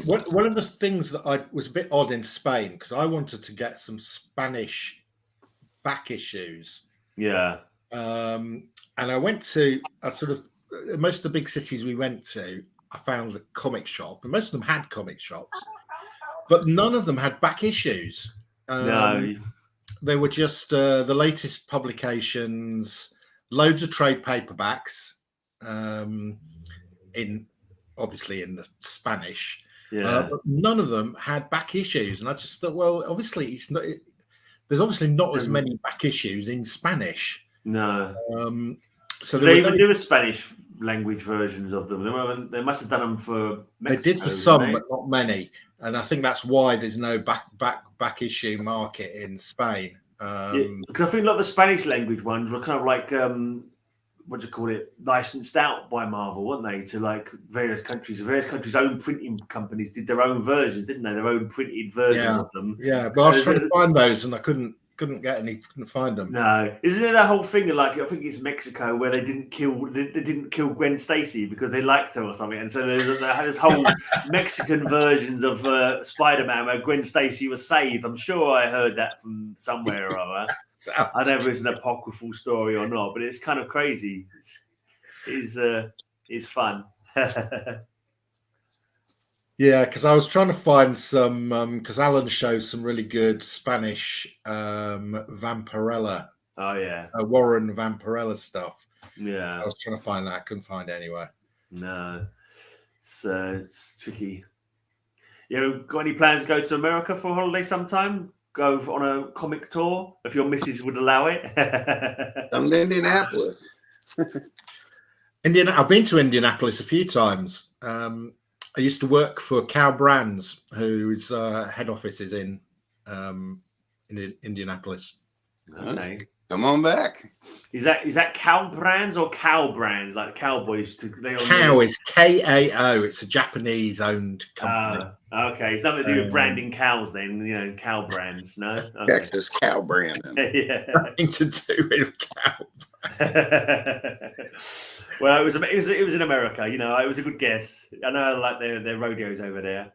One of the things that was a bit odd in Spain, because I wanted to get some Spanish back issues. Yeah. And I went to most of the big cities we went to, I found a comic shop, and most of them had comic shops, but none of them had back issues. No. They were just the latest publications, loads of trade paperbacks, obviously in the Spanish, but none of them had back issues, and I just thought, well, obviously there's obviously not as many back issues in Spanish. No. So they even do a Spanish language versions of them. They must have done them for Mexico. They did for some, but not many, and I think that's why there's no back issue market in Spain. Because I think a lot of the Spanish language ones were kind of like what do you call it, licensed out by Marvel, weren't they, to like various countries. Various countries' own printing companies did their own versions, didn't they? Their own printed versions of them. Yeah, but I was trying to find those and I couldn't couldn't find them. No, isn't it that whole thing? Like I think it's Mexico where they didn't kill Gwen Stacy because they liked her or something, and so there's this whole Mexican versions of Spider-Man where Gwen Stacy was saved. I'm sure I heard that from somewhere or other. I don't know if it's an apocryphal story or not, but it's kind of crazy. It's fun. Yeah, because I was trying to find some, because Alan shows some really good Spanish Vampirella. Oh, yeah. Warren Vampirella stuff. Yeah. I was trying to find that. Couldn't find it anywhere. No. It's tricky. You got any plans to go to America for a holiday sometime? Go on a comic tour, if your missus would allow it? I'm in Indianapolis. I've been to Indianapolis a few times. I used to work for Cal Brands, whose head office is in Indianapolis. Okay, come on back. Is that Cal Brands or Cow Brands, like Cowboys? Cow is KAO. It's a Japanese-owned company. Okay, it's nothing to do with branding cows, then. Cow Brands, no. Okay. Texas cow brand. Yeah, nothing to do with cow. Well, it was in America. It was a good guess. I know I like their rodeos over there.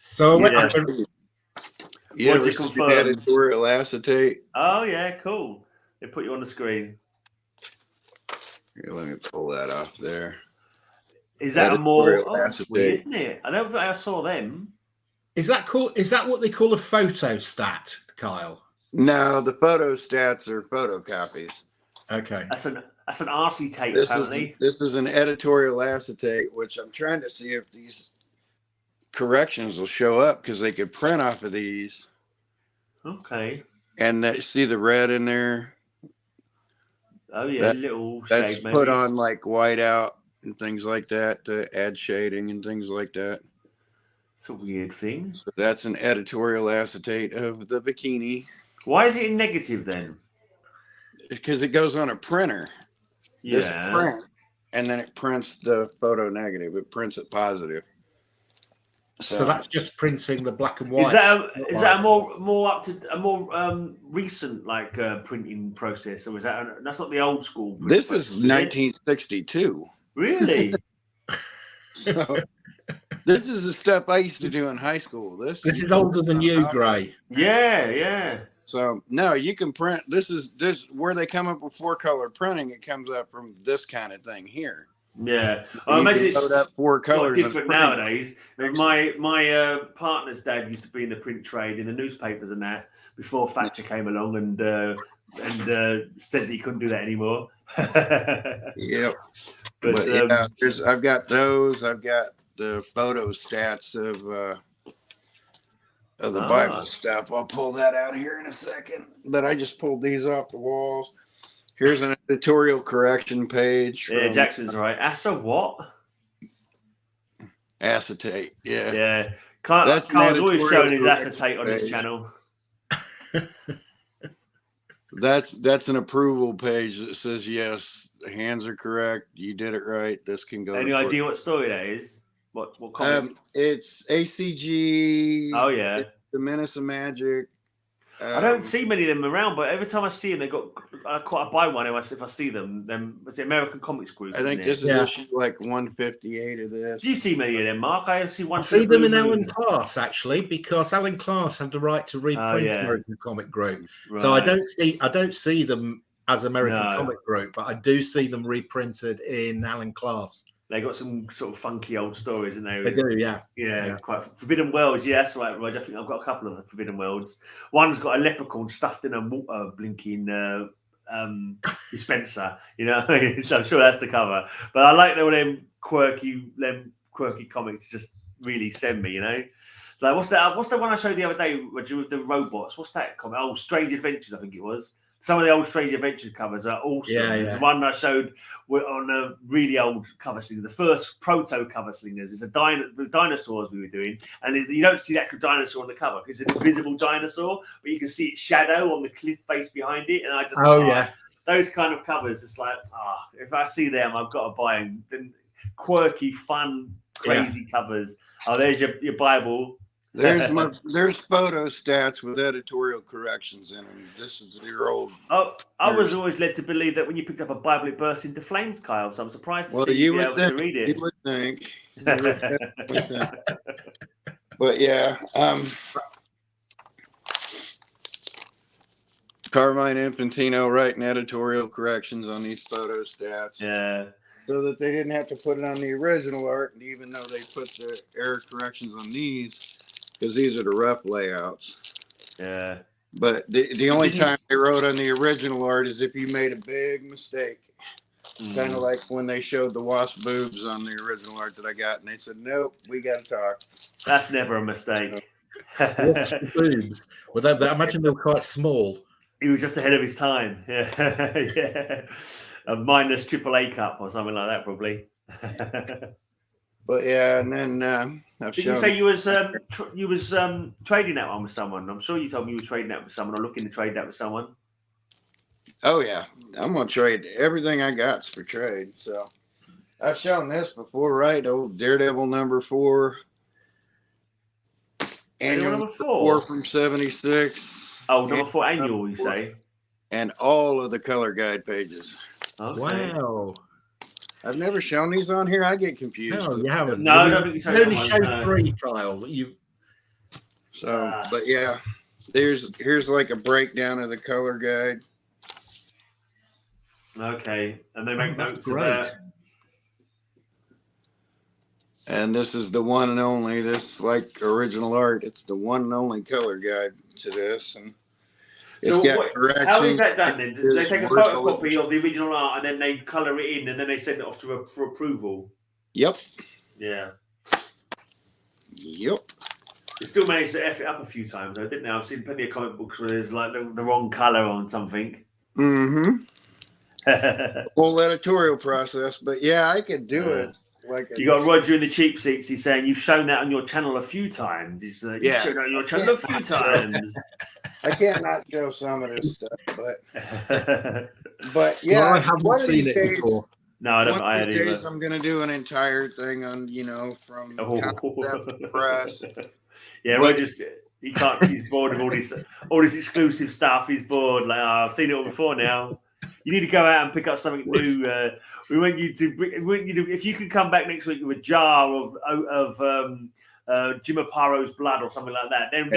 So yeah, editorial acetate. Oh yeah, cool. They put you on the screen. Here, let me pull that off there. Is that weird, isn't it? I don't think I saw them. Is that cool? Is that what they call a photo stat, Kyle? No, the photo stats are photocopies. Okay. That's an acetate, apparently. This is an editorial acetate, which I'm trying to see if these corrections will show up because they could print off of these. Okay. And see the red in there? Oh, yeah, little that's shade, put on like whiteout and things like that to add shading and things like that. It's a weird thing. So that's an editorial acetate of the bikini. Why is it in negative then? Because it goes on a printer. Yeah. This print, and then it prints the photo negative. It prints it positive. So that's just printing the black and white. Is that a more recent printing process, or is that's not the old school? This is 1962. Really? So this is the stuff I used to do in high school. This is older than you, Gray. Yeah. So no, you can print. This where they come up with 4-color printing. It comes up from this kind of thing here. Yeah, I imagine it's up 4 colors. Different nowadays. My partner's dad used to be in the print trade in the newspapers and that before Thatcher came along and said that he couldn't do that anymore. Yep. But yeah, I've got those. I've got the photo stats of the Bible stuff. I'll pull that out here in a second. But I just pulled these off the walls. Here's an editorial correction page. Yeah, Jackson's right. What? Acetate. Yeah. Yeah. Carl's always showing his acetate on his channel. That's an approval page that says yes, the hands are correct. You did it right. This can go. Any idea what story that is? What comic? It's ACG. Oh yeah. The Menace of Magic. I don't see many of them around, but every time I see them, they got quite. I buy one if I see them. It's the American Comics Group. I think this is issue like 158 of this. Do you see many of them, Mark? I see one. I see them in Alan Class actually, because Alan Class had the right to reprint American Comic Group. Right. So I don't see them as American Comic Group, but I do see them reprinted in Alan Class. They got some sort of funky old stories, isn't they? They do, yeah. Yeah, quite Forbidden Worlds. Yeah, that's right, Roger. I think I've got a couple of the Forbidden Worlds. One's got a leprechaun stuffed in a water blinking dispenser. So I'm sure that's the cover. But I like them quirky comics. Just really send me, So what's the one I showed the other day, Roger, with the robots? What's that comic? Oh, Strange Adventures, I think it was. Some of the old Strange Adventure covers are awesome. Yeah. There's one I showed on a really old cover slinger, the first proto cover slingers. It's the dinosaurs we were doing, and you don't see that dinosaur on the cover because it's an invisible dinosaur, but you can see its shadow on the cliff face behind it. And I just those kind of covers. It's like if I see them, I've got to buy them. Then quirky, fun, crazy covers. Oh, there's your Bible. There's photo stats with editorial corrections in them. This is your old. Oh, I was always led to believe that when you picked up a Bible, it burst into flames, Kyle. So I'm surprised to see you be able to read it. You would think. But yeah, Carmine Infantino writing editorial corrections on these photo stats. Yeah. So that they didn't have to put it on the original art, and even though they put the error corrections on these, because these are the rough layouts. Yeah. But the only time they wrote on the original art is if you made a big mistake. Kind of like when they showed the wasp boobs on the original art that I got, and they said, "Nope, we got to talk." That's never a mistake. Wasp boobs? Well, I imagine they were quite small. He was just ahead of his time. Yeah. Yeah. A minus AAA cup or something like that, probably. But yeah, and then Did you say you was trading that one with someone? I'm sure you told me you were trading that with someone or looking to trade that with someone. Oh yeah, I'm gonna trade everything I got's for trade. So I've shown this before, right? Old Daredevil #4, annual number 4 from '76. Oh, #4 annual, you say? And all of the color guide pages. Okay. Wow. I've never shown these on here. I get confused. No, you haven't. No, I don't think you showed only that showed one, 3, Kyle. But yeah, here's like a breakdown of the color guide. Okay, and they make notes of great. that. And this is the one and only. This like original art. It's the one and only color guide to this, and so how is that done then? Do they take a photocopy of the original art and then they colour it in and then they send it off for approval? Yep. Yeah. Yep. They still managed to F it up a few times, though, didn't they? I've seen plenty of comic books where there's like the wrong colour on something. Mm-hmm. Whole editorial process, but yeah, I could do it. Like you got Roger in the cheap seats. He's saying you've shown that on your channel a few times. You've shown that on your channel a few times. I can't not show some of this stuff, but yeah, well, I haven't seen it before. No, I don't. One of these days, I'm going to do an entire thing on from concept to press. Yeah, Roger's he can't. He's bored of all this exclusive stuff. He's bored. Like I've seen it all before now. You need to go out and pick up something new. We want you to. If you can come back next week with a jar of Jim Aparo's blood or something like that, then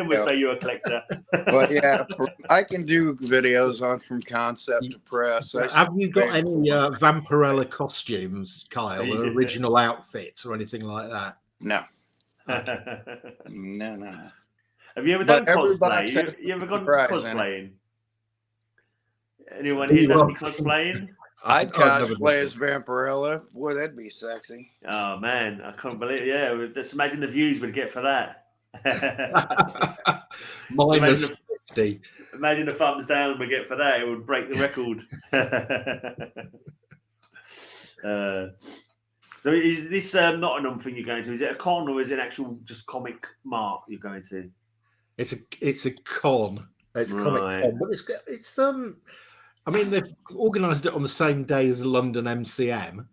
we'll say you're a collector. But yeah, I can do videos on from concept to press. Have you got any Vampirella costumes, Kyle, or original outfits or anything like that? No. No. Have you ever done cosplay? You ever gone cosplaying? Anyone here done any cosplaying? I'd cosplay as Vampirella. Boy, that'd be sexy. Oh man, I can't believe it. Yeah, just imagine the views we'd get for that. Minus 50. Imagine the thumbs down we get for that. It would break the record. So is this not a non thing you're going to? Is it a con or is it an actual just comic mart you're going to? It's a con. It's a comic con, but it's I mean, they've organised it on the same day as the London MCM.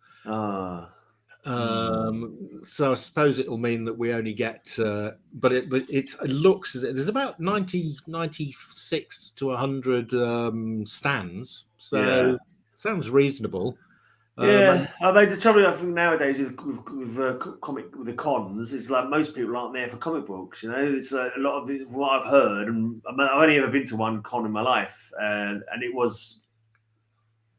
So I suppose it'll mean that we only get, but it looks as there's about 96 to 100 stands. So it sounds reasonable. Yeah, I mean, the trouble I think nowadays with the cons is like most people aren't there for comic books. You know, it's a lot of from what I've heard, and I've only ever been to one con in my life, and it was.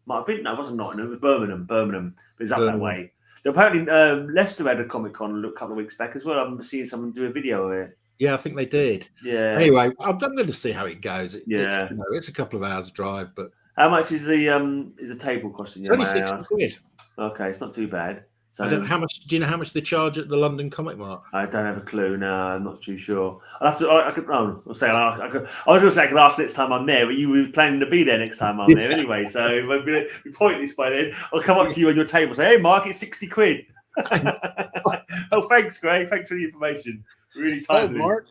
Might have been. No, it wasn't Nottingham. It was Birmingham. But it's up that way. Apparently, Leicester had a Comic Con a couple of weeks back as well. I'm seeing someone do a video of it. Yeah, I think they did. Yeah. Anyway, I'm going to see how it goes. It's a couple of hours drive, but how much is the table costing you? It's only £60. Okay, it's not too bad. So how much? Do you know how much they charge at the London Comic Mart? I don't have a clue. No, I'm not too sure. I'll have to. I was going to say I could ask next time I'm there, but you were planning to be there next time I'm there anyway. So it won't be pointless by then. I'll come up to you on your table and say, "Hey, Mark, it's £60." Oh, thanks, Gray. Thanks for the information. Really timely. Hey, Mark,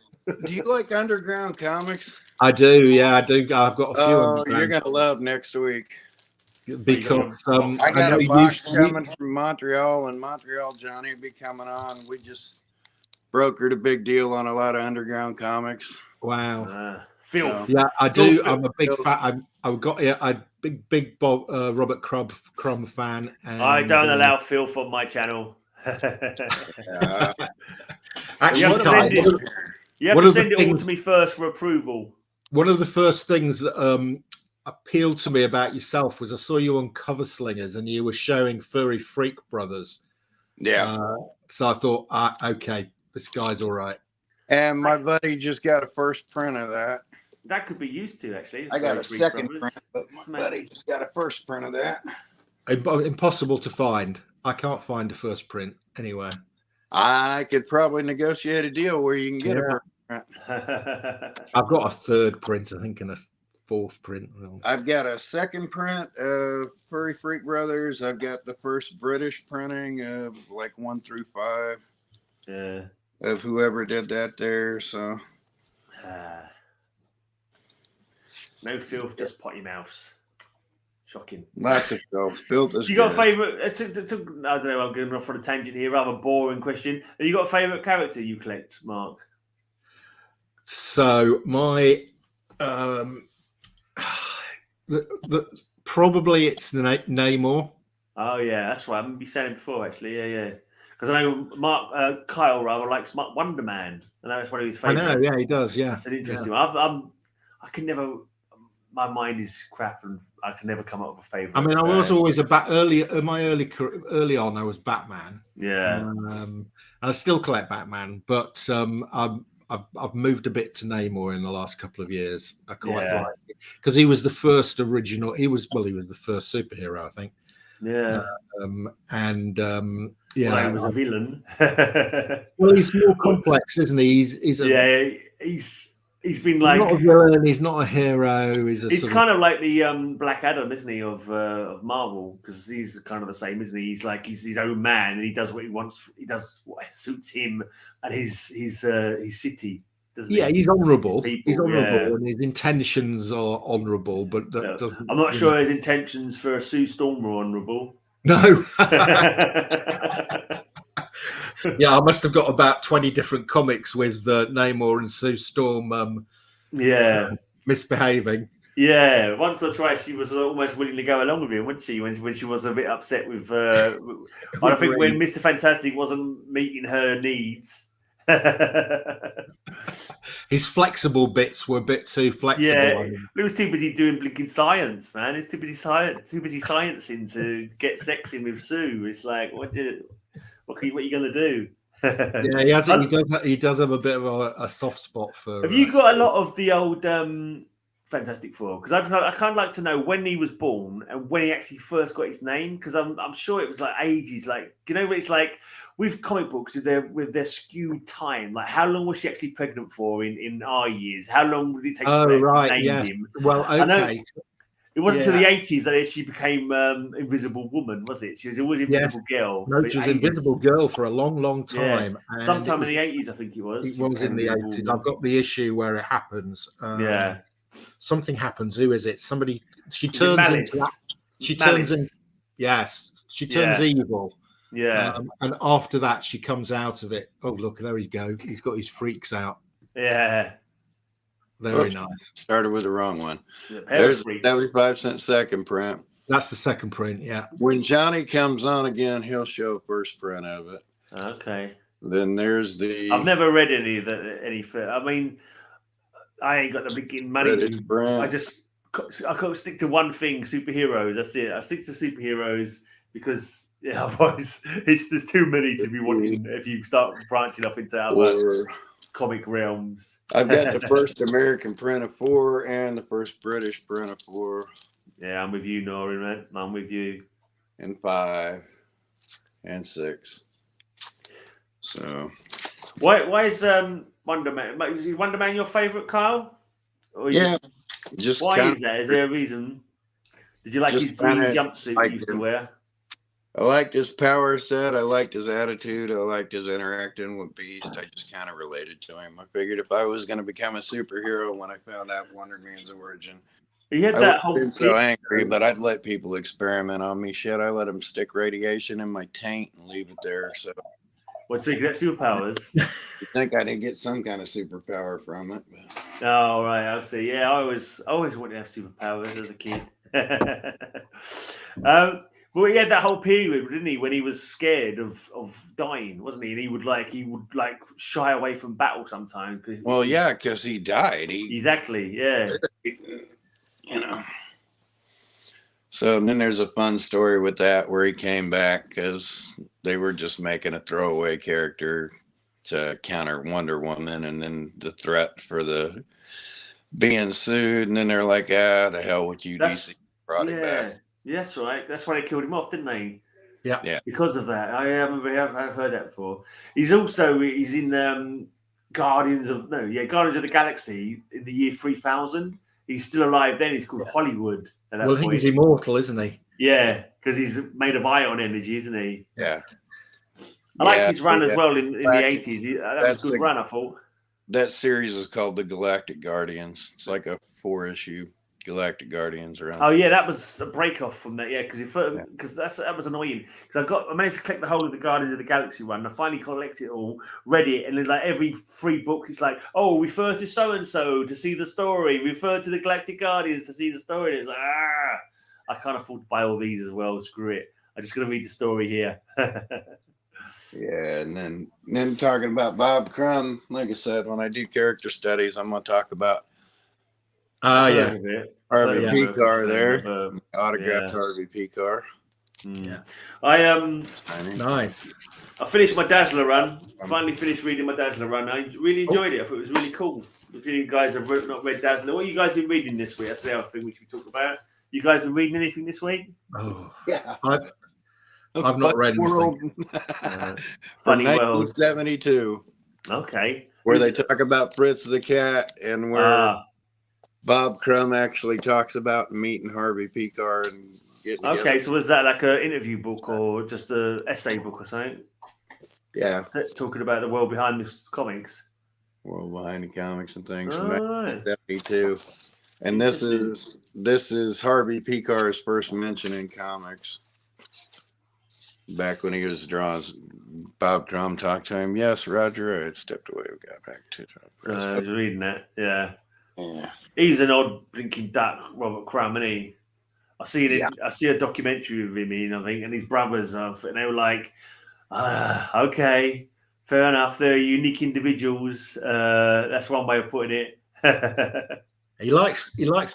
do you like underground comics? I do. Yeah, I do. I've got a few. Oh, you're gonna love next week. Because I got a box coming from Montreal, and Montreal Johnny will be coming on. We just brokered a big deal on a lot of underground comics. Wow. Filth. Yeah, I do. Filth. I'm a big fan. I've got a big Bob Robert Crumb fan. And, I don't allow filth on my channel. Actually, you have to send it all to me first for approval. One of the first things that appealed to me about yourself was I saw you on Cover Slingers and you were showing Furry Freak Brothers. Yeah. So I thought, okay, this guy's all right. And my buddy just got a first print of that. That could be used to, actually. I got a second print, but my buddy just got a first print of that. Impossible to find. I can't find a first print anywhere. I could probably negotiate a deal where you can get a first print. I've got a third print, I think, and a fourth print. I've got a second print of Furry Freak Brothers. I've got the first British printing of like 1 through 5. Yeah. Of whoever did that there. So. No filth, just potty mouths. Shocking. Lots of filth. Filth is You got a favourite? I don't know. I'm going off on a tangent here. Rather boring question. Have you got a favourite character you collect, Mark? So my probably it's the Namor. Oh yeah, that's right. I remember you saying it before, actually. Yeah. Because I know Kyle rather likes Wonder Man, and that's one of his favourites. I know. Yeah, he does. Yeah, it's an interesting one. I can never. My mind is crap, and I can never come up with a favourite. I mean, I was always early on. I was Batman. Yeah, and I still collect Batman, but I've moved a bit to Namor in the last couple of years. I quite like it because he was the first original. He was the first superhero, I think. Yeah, yeah, well, he was a villain. Well, he's more complex, isn't he? He's been like not a villain. He's not a hero. He's kind of like the Black Adam, isn't he, of Marvel? Because he's kind of the same, isn't he? He's like he's his own man, and he does what he wants. He does what suits him and his city. Yeah, he's honourable. He's honourable, and his intentions are honourable. But that doesn't. I'm not sure his intentions for Sue Storm were honourable. No. Yeah, I must have got about 20 different comics with Namor and Sue Storm misbehaving. Yeah, once or twice she was almost willing to go along with him, wasn't she? When she was a bit upset with, I think when Mr. Fantastic wasn't meeting her needs. His flexible bits were a bit too flexible. Yeah, he was too busy doing blinking science, man. He's too busy sciencing to get sexing with Sue. It's like, what are you going to do? Yeah, he does have a bit of a soft spot for. Have you got a lot of the old Fantastic Four? Because I kind of like to know when he was born and when he actually first got his name. Because I'm sure it was like ages. Like, you know, it's like with comic books with their skewed time. Like, how long was she actually pregnant for in our years? How long would it take to name him? Well, okay. It wasn't until the 80s that she became Invisible Woman, was it? She was always Invisible Girl. No, she was Invisible Girl for a long, long time. Yeah. Sometime in the 80s, I think it was. It was in the 80s. I've got the issue where it happens. Something happens. Who is it? Somebody. She turns into. She turns in. Yes, she turns evil. Yeah. And after that, she comes out of it. Oh, look, there he go. He's got his freaks out. Yeah. Very nice. Started with the wrong one. There's a 75-cent second print. That's the second print, yeah. When Johnny comes on again, he'll show first print of it. Okay. Then there's the. I've never read any. I mean, I ain't got the big money. I can't stick to one thing. Superheroes. That's it. I stick to superheroes because otherwise there's too many to be wanting. If you start branching off into other comic realms. I've got the first American print of 4 and the first British print of 4. Yeah, I'm with you, Norrin, man. I'm with you. And 5 and 6. So why is Wonder Man? Is Wonder Man your favourite, Kyle? Or just why is that? Is there a reason? Did you like his green jumpsuit he used to wear? I liked his power set. I liked his attitude. I liked his interacting with Beast. I just kind of related to him. I figured if I was going to become a superhero when I found out Wonder Man's origin, he had that whole been so angry, but I'd let people experiment on me. Shit, I let them stick radiation in my taint and leave it there. So What, so you get superpowers? You think I didn't get some kind of superpower from it? But... Oh, right. I see. Yeah, I always wanted to have superpowers as a kid. Well, he had that whole period, didn't he, when he was scared of dying, wasn't he? And he would shy away from battle sometimes. Well, yeah, because he died. Exactly. Yeah. You know. So then there's a fun story with that where he came back because they were just making a throwaway character to counter Wonder Woman, and then the threat for the being sued, and then they're like, the hell with you, DC. Brought him back. Yeah, that's right. That's why they killed him off, didn't they? Yeah. Because of that. I've heard that before. He's in Guardians of the Galaxy in the year 3000. He's still alive then. He's called Hollywood at that point. He's immortal, isn't he? Yeah, because he's made of ion energy, isn't he? Yeah. I liked his run as well in the 80s. That was a good run, I thought. That series is called The Galactic Guardians. It's like a 4-issue Galactic Guardians around. Oh yeah, that was a break off from that. Yeah, because that was annoying. Because I managed to collect the whole of the Guardians of the Galaxy run. I finally collected it all, read it, and then like every 3 books, it's like, oh, refer to so and so to see the story. Refer to the Galactic Guardians to see the story. And it's like, I can't afford to buy all these as well. Screw it. I'm just gonna read the story here. Yeah, and then talking about Bob Crumb, like I said, when I do character studies, I'm gonna talk about Harvey Pekar there. Autographed Harvey Pekar. Yeah. Nice. I finished my Dazzler run. Finally finished reading my Dazzler run. I really enjoyed it. I thought it was really cool. If you guys have not read Dazzler, what have you guys been reading this week? That's the other thing which we talked about. You guys been reading anything this week? Oh, yeah. I've not read anything. Funny World 1972. Okay. Where they talk about Fritz the cat and where Bob Crumb actually talks about meeting Harvey Pekar and getting together. Okay, so was that like an interview book or just an essay book or something? Yeah. Talking about the world behind the comics. World behind the comics and things from 1972. And this is Harvey Pekar's first mention in comics. Back when he was drawing, Bob Crumb talked to him. Yes, Roger. I had stepped away. We got back to I was reading that. Yeah. Yeah. He's an odd blinking duck, Robert Crumb, isn't he? I see a documentary of him, I think, and his brothers, and they were like, okay, fair enough. They're unique individuals. That's one way of putting it. He likes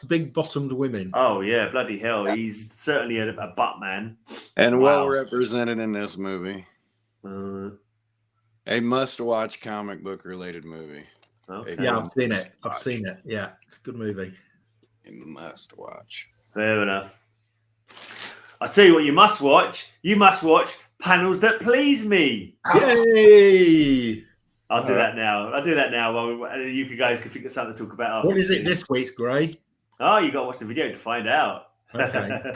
big bottomed women. Oh yeah, bloody hell! Yeah. He's certainly a butt man, and well represented in this movie. A must-watch comic book related movie. Okay. Yeah, I've seen it. Yeah, it's a good movie. A must-watch. Fair enough. I'll tell you what you must watch. You must watch Panels That Please Me. Yay! I'll do that now. And you guys can think of something to talk about. What is it this week, Gray? Oh, you got to watch the video to find out. Okay.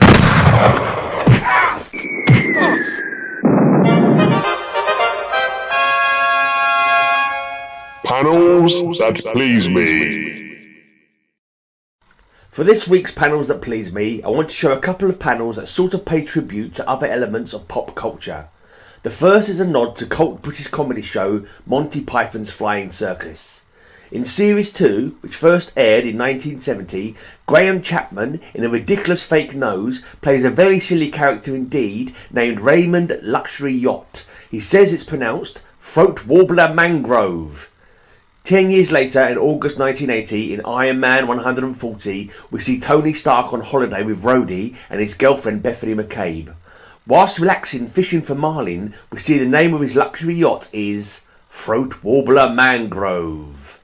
Panels That Please Me. For this week's Panels That Please Me, I want to show a couple of panels that sort of pay tribute to other elements of pop culture. The first is a nod to cult British comedy show Monty Python's Flying Circus. In Series 2, which first aired in 1970, Graham Chapman, in a ridiculous fake nose, plays a very silly character indeed named Raymond Luxury Yacht. He says it's pronounced Throat Warbler Mangrove. 10 years later, in August 1980, in Iron Man 140, we see Tony Stark on holiday with Rhodey and his girlfriend Bethany McCabe. Whilst relaxing fishing for marlin, we see the name of his luxury yacht is Throat Warbler Mangrove.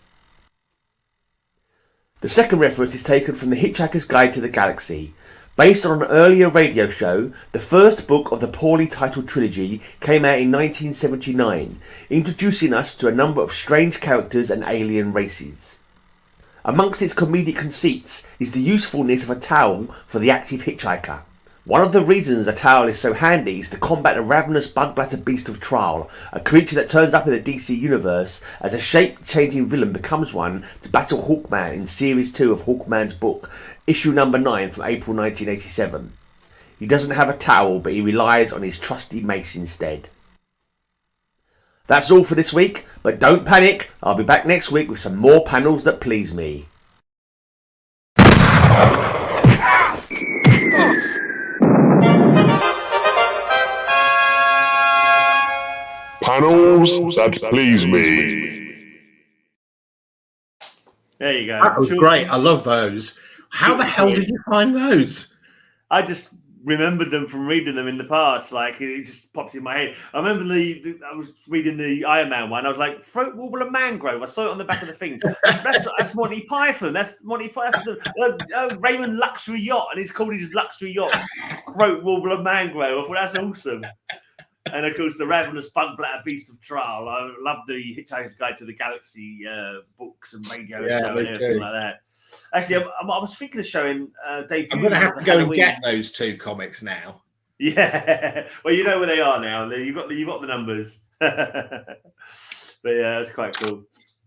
The second reference is taken from The Hitchhiker's Guide to the Galaxy. Based on an earlier radio show, the first book of the poorly titled trilogy came out in 1979, introducing us to a number of strange characters and alien races. Amongst its comedic conceits is the usefulness of a towel for the active hitchhiker. One of the reasons a towel is so handy is to combat the ravenous bug-bladder beast of Trial, a creature that turns up in the DC universe as a shape-changing villain becomes one to battle Hawkman in Series 2 of Hawkman's book, issue number 9 from April 1987. He doesn't have a towel, but he relies on his trusty mace instead. That's all for this week, but don't panic. I'll be back next week with some more panels that please me. Panels that please me. There you go. That was great. I love those. How the hell did you find those? I just remembered them from reading them in the past. Like, it just pops in my head. I remember I was reading the Iron Man one. I was like, throat warbler mangrove. I saw it on the back of the thing. That's Monty Python. That's Monty Python. Raymond Luxury Yacht, and he's called his luxury yacht throat warbler mangrove. I thought that's awesome. And of course, the Ravenous Bug Bladder Beast of Trial. I love the Hitchhiker's Guide to the Galaxy books and radio show and everything like that. Actually, I was thinking of showing debut. I'm going to have to go and get those 2 comics now. Yeah, well, you know where they are now. You've got the numbers. But yeah, that's quite cool.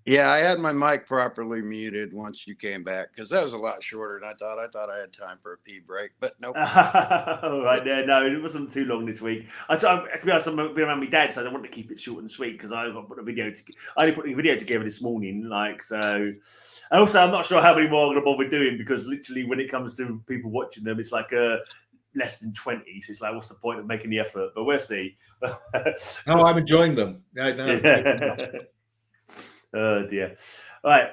Yeah, I had my mic properly muted once you came back because that was a lot shorter than I thought. I thought I had time for a pee break, but nope. Right there, no, it wasn't too long this week. To be honest, I'm been around my dad, so I wanted to keep it short and sweet because I only put the video together this morning. Like so, and also I'm not sure how many more I'm going to bother doing because literally when it comes to people watching them, it's like less than 20. So it's like, what's the point of making the effort? But we'll see. No, I'm enjoying them. No. Oh dear. All right.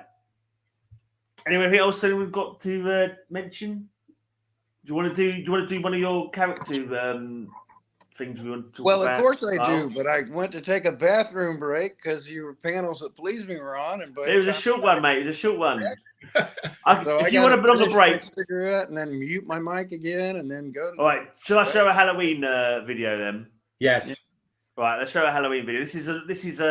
Anything else we've got to mention? Do you want to do one of your character things we want to talk about? Well, of course I do, but I went to take a bathroom break because your panels that please me were on. And it was a short one, mate. It was a short one. If you want a longer break, cigarette and then mute my mic again and then go. All right. Shall I show a Halloween video then? Yes. Yeah. Right, let's show a Halloween video. This is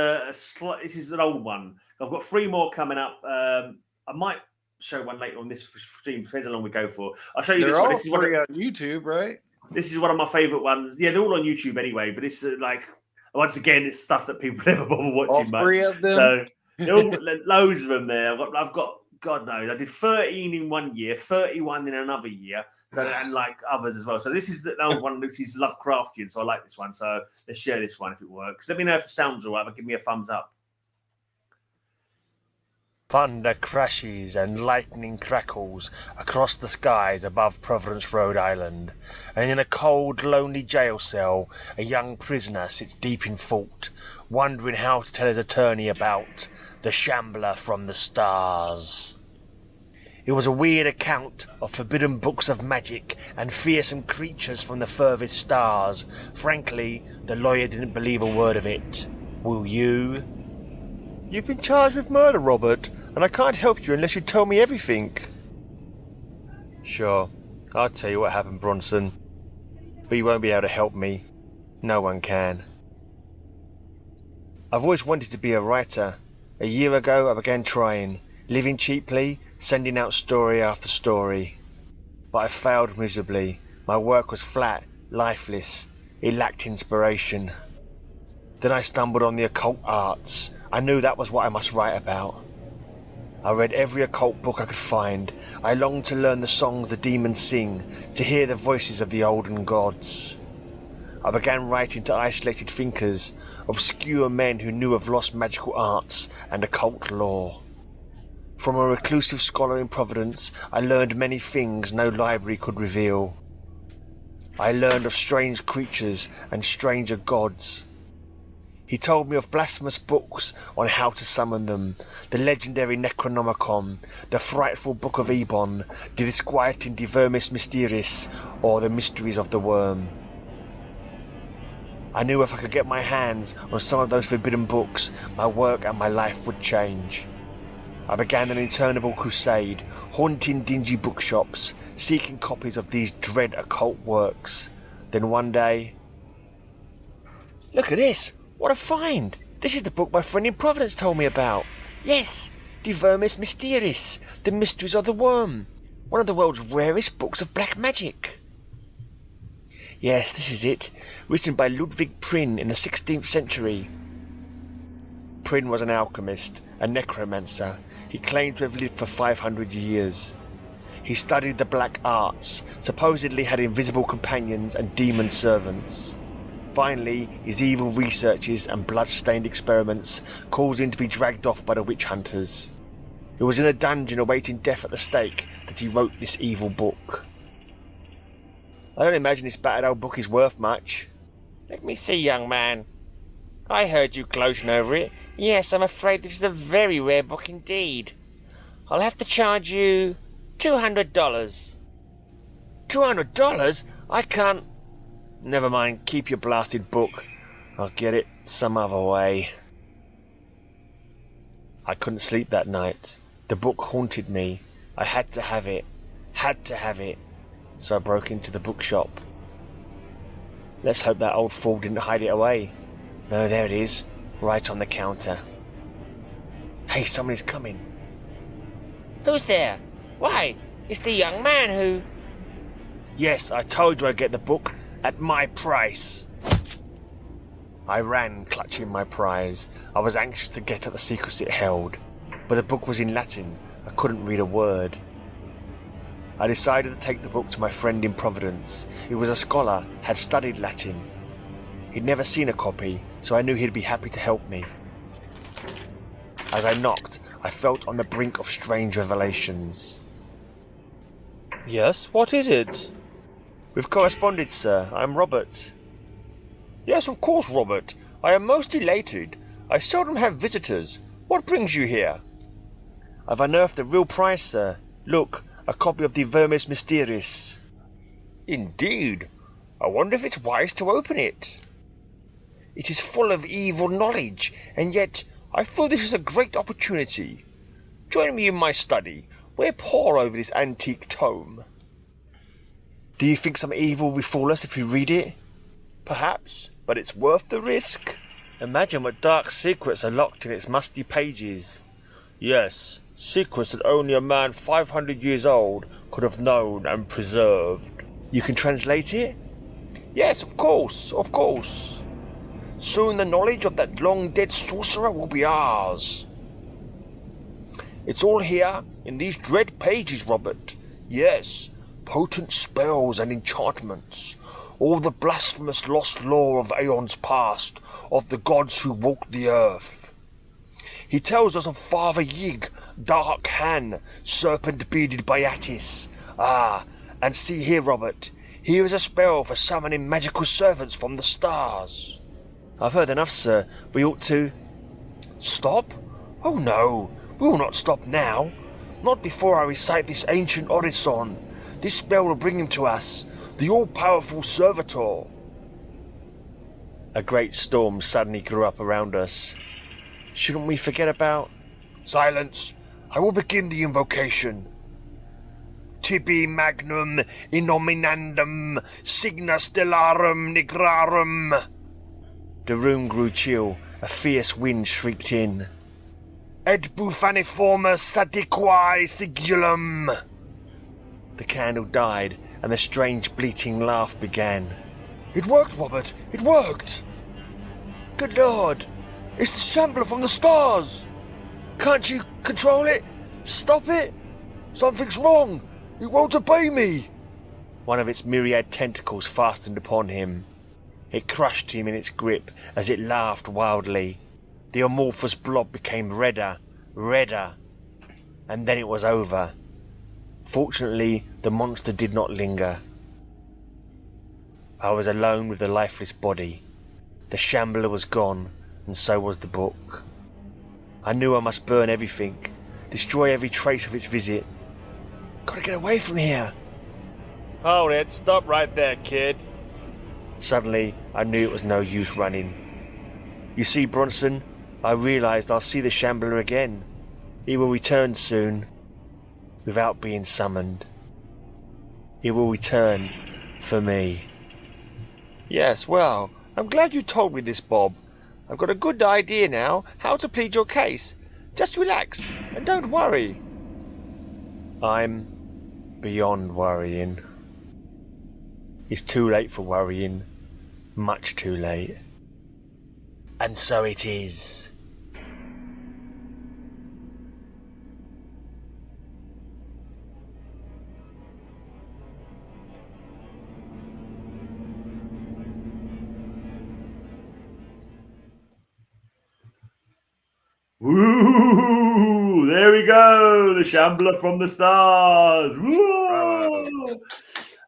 an old one. I've got 3 more coming up. I might show one later on this stream. Depends how long we go for. I'll show you this one. This is on YouTube, right? This is one of my favorite ones. Yeah, they're all on YouTube anyway. But it's like once again, it's stuff that people never bother watching. All 3 of them. So loads of them there. I've got God knows. I did 13 in 1 year, 31 in another year. So and like others as well. So this is the old one. This is Lovecraftian. So I like this one. So let's share this one if it works. Let me know if the sound's all right. But give me a thumbs up. Thunder crashes and lightning crackles across the skies above Providence, Rhode Island, and in a cold, lonely jail cell, a young prisoner sits deep in thought, wondering how to tell his attorney about the Shambler from the Stars. It was a weird account of forbidden books of magic and fearsome creatures from the furthest stars. Frankly, the lawyer didn't believe a word of it. Will you? You've been charged with murder, Robert, and I can't help you unless you tell me everything. Sure, I'll tell you what happened, Bronson. But you won't be able to help me. No one can. I've always wanted to be a writer. A year ago I began trying, living cheaply, sending out story after story. But I failed miserably. My work was flat, lifeless. It lacked inspiration. Then I stumbled on the occult arts. I knew that was what I must write about. I read every occult book I could find. I longed to learn the songs the demons sing, to hear the voices of the olden gods. I began writing to isolated thinkers, obscure men who knew of lost magical arts and occult lore. From a reclusive scholar in Providence, I learned many things no library could reveal. I learned of strange creatures and stranger gods. He told me of blasphemous books on how to summon them, the legendary Necronomicon, the frightful Book of Ebon, the disquieting De Vermis Mysteris, or the Mysteries of the Worm. I knew if I could get my hands on some of those forbidden books, my work and my life would change. I began an interminable crusade, haunting dingy bookshops, seeking copies of these dread occult works. Then one day... Look at this! What a find! This is the book my friend in Providence told me about. Yes, De Vermis Mysteris, the Mysteries of the Worm. One of the world's rarest books of black magic. Yes, this is it. Written by Ludwig Prynne in the 16th century. Prynne was an alchemist, a necromancer. He claimed to have lived for 500 years. He studied the black arts, supposedly had invisible companions and demon servants. Finally, his evil researches and blood-stained experiments caused him to be dragged off by the witch hunters. It was in a dungeon awaiting death at the stake that he wrote this evil book. I don't imagine this battered old book is worth much. Let me see, young man. I heard you gloating over it. Yes, I'm afraid this is a very rare book indeed. I'll have to charge you $200. $200? I can't... Never mind, keep your blasted book. I'll get it some other way. I couldn't sleep that night. The book haunted me. I had to have it. Had to have it. So I broke into the bookshop. Let's hope that old fool didn't hide it away. No, there it is. Right on the counter. Hey, someone is coming. Who's there? Why, it's the young man who... Yes, I told you I'd get the book at my price. I ran, clutching my prize. I was anxious to get at the secrets it held, but the book was in Latin. I couldn't read a word. I decided to take the book to my friend in Providence. He was a scholar, had studied Latin. He'd never seen a copy, so I knew he'd be happy to help me. As I knocked, I felt on the brink of strange revelations. Yes, what is it? We've corresponded, sir. I'm Robert. Yes, of course, Robert. I am most elated. I seldom have visitors. What brings you here? I've unearthed the real prize, sir. Look, a copy of the Vermis Mysteris. Indeed. I wonder if it's wise to open it. It is full of evil knowledge, and yet I feel this is a great opportunity. Join me in my study. We'll pore over this antique tome. Do you think some evil will befall us if we read it? Perhaps, but it's worth the risk. Imagine what dark secrets are locked in its musty pages. Yes, secrets that only a man 500 years old could have known and preserved. You can translate it? Yes, of course, of course. Soon the knowledge of that long-dead sorcerer will be ours. It's all here in these dread pages, Robert. Yes, potent spells and enchantments. All the blasphemous lost lore of aeons past, of the gods who walked the earth. He tells us of Father Yig, Dark Han, serpent-bearded Beatis. Ah, and see here, Robert. Here is a spell for summoning magical servants from the stars. I've heard enough, sir. We ought to... Stop? Oh no, we will not stop now. Not before I recite this ancient orison. This spell will bring him to us, the all-powerful servitor. A great storm suddenly grew up around us. Shouldn't we forget about... Silence. I will begin the invocation. Tibi magnum innominandum signa stellarum nigrarum. The room grew chill. A fierce wind shrieked in. Et bufaniformus satiquae sigillum. The candle died, and the strange bleating laugh began. It worked, Robert. It worked. Good Lord! It's the shambler from the stars. Can't you control it? Stop it? Something's wrong. It won't obey me. One of its myriad tentacles fastened upon him. It crushed him in its grip as it laughed wildly. The amorphous blob became redder, and then it was over. Fortunately, the monster did not linger. I was alone with the lifeless body. The shambler was gone, and so was the book. I knew I must burn everything, destroy every trace of its visit. Gotta get away from here. Hold it, stop right there, kid. Suddenly, I knew it was no use running. You see, Bronson, I realized I'll see the shambler again. He will return soon, without being summoned. He will return for me. Yes, well, I'm glad you told me this, Bob. I've got a good idea now how to plead your case. Just relax and don't worry. I'm beyond worrying. It's too late for worrying. Much too late. And so it is. Woo! There we go. The Shambler from the Stars. Woo!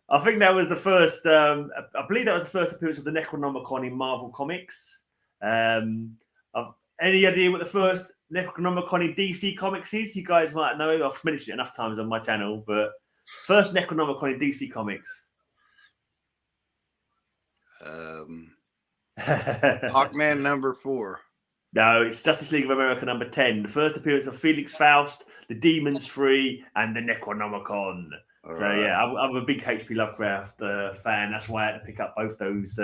I think that was the first. I believe that was the first appearance of the Necronomicon in Marvel Comics. Any idea what the first Necronomicon in DC Comics is? You guys might know. I've mentioned it enough times on my channel, but first Necronomicon in DC Comics. Hawkman number 4. No, it's Justice League of America number 10. The first appearance of Felix Faust, the Demons Free, and the Necronomicon. Yeah, I'm a big H.P. Lovecraft fan. That's why I had to pick up both those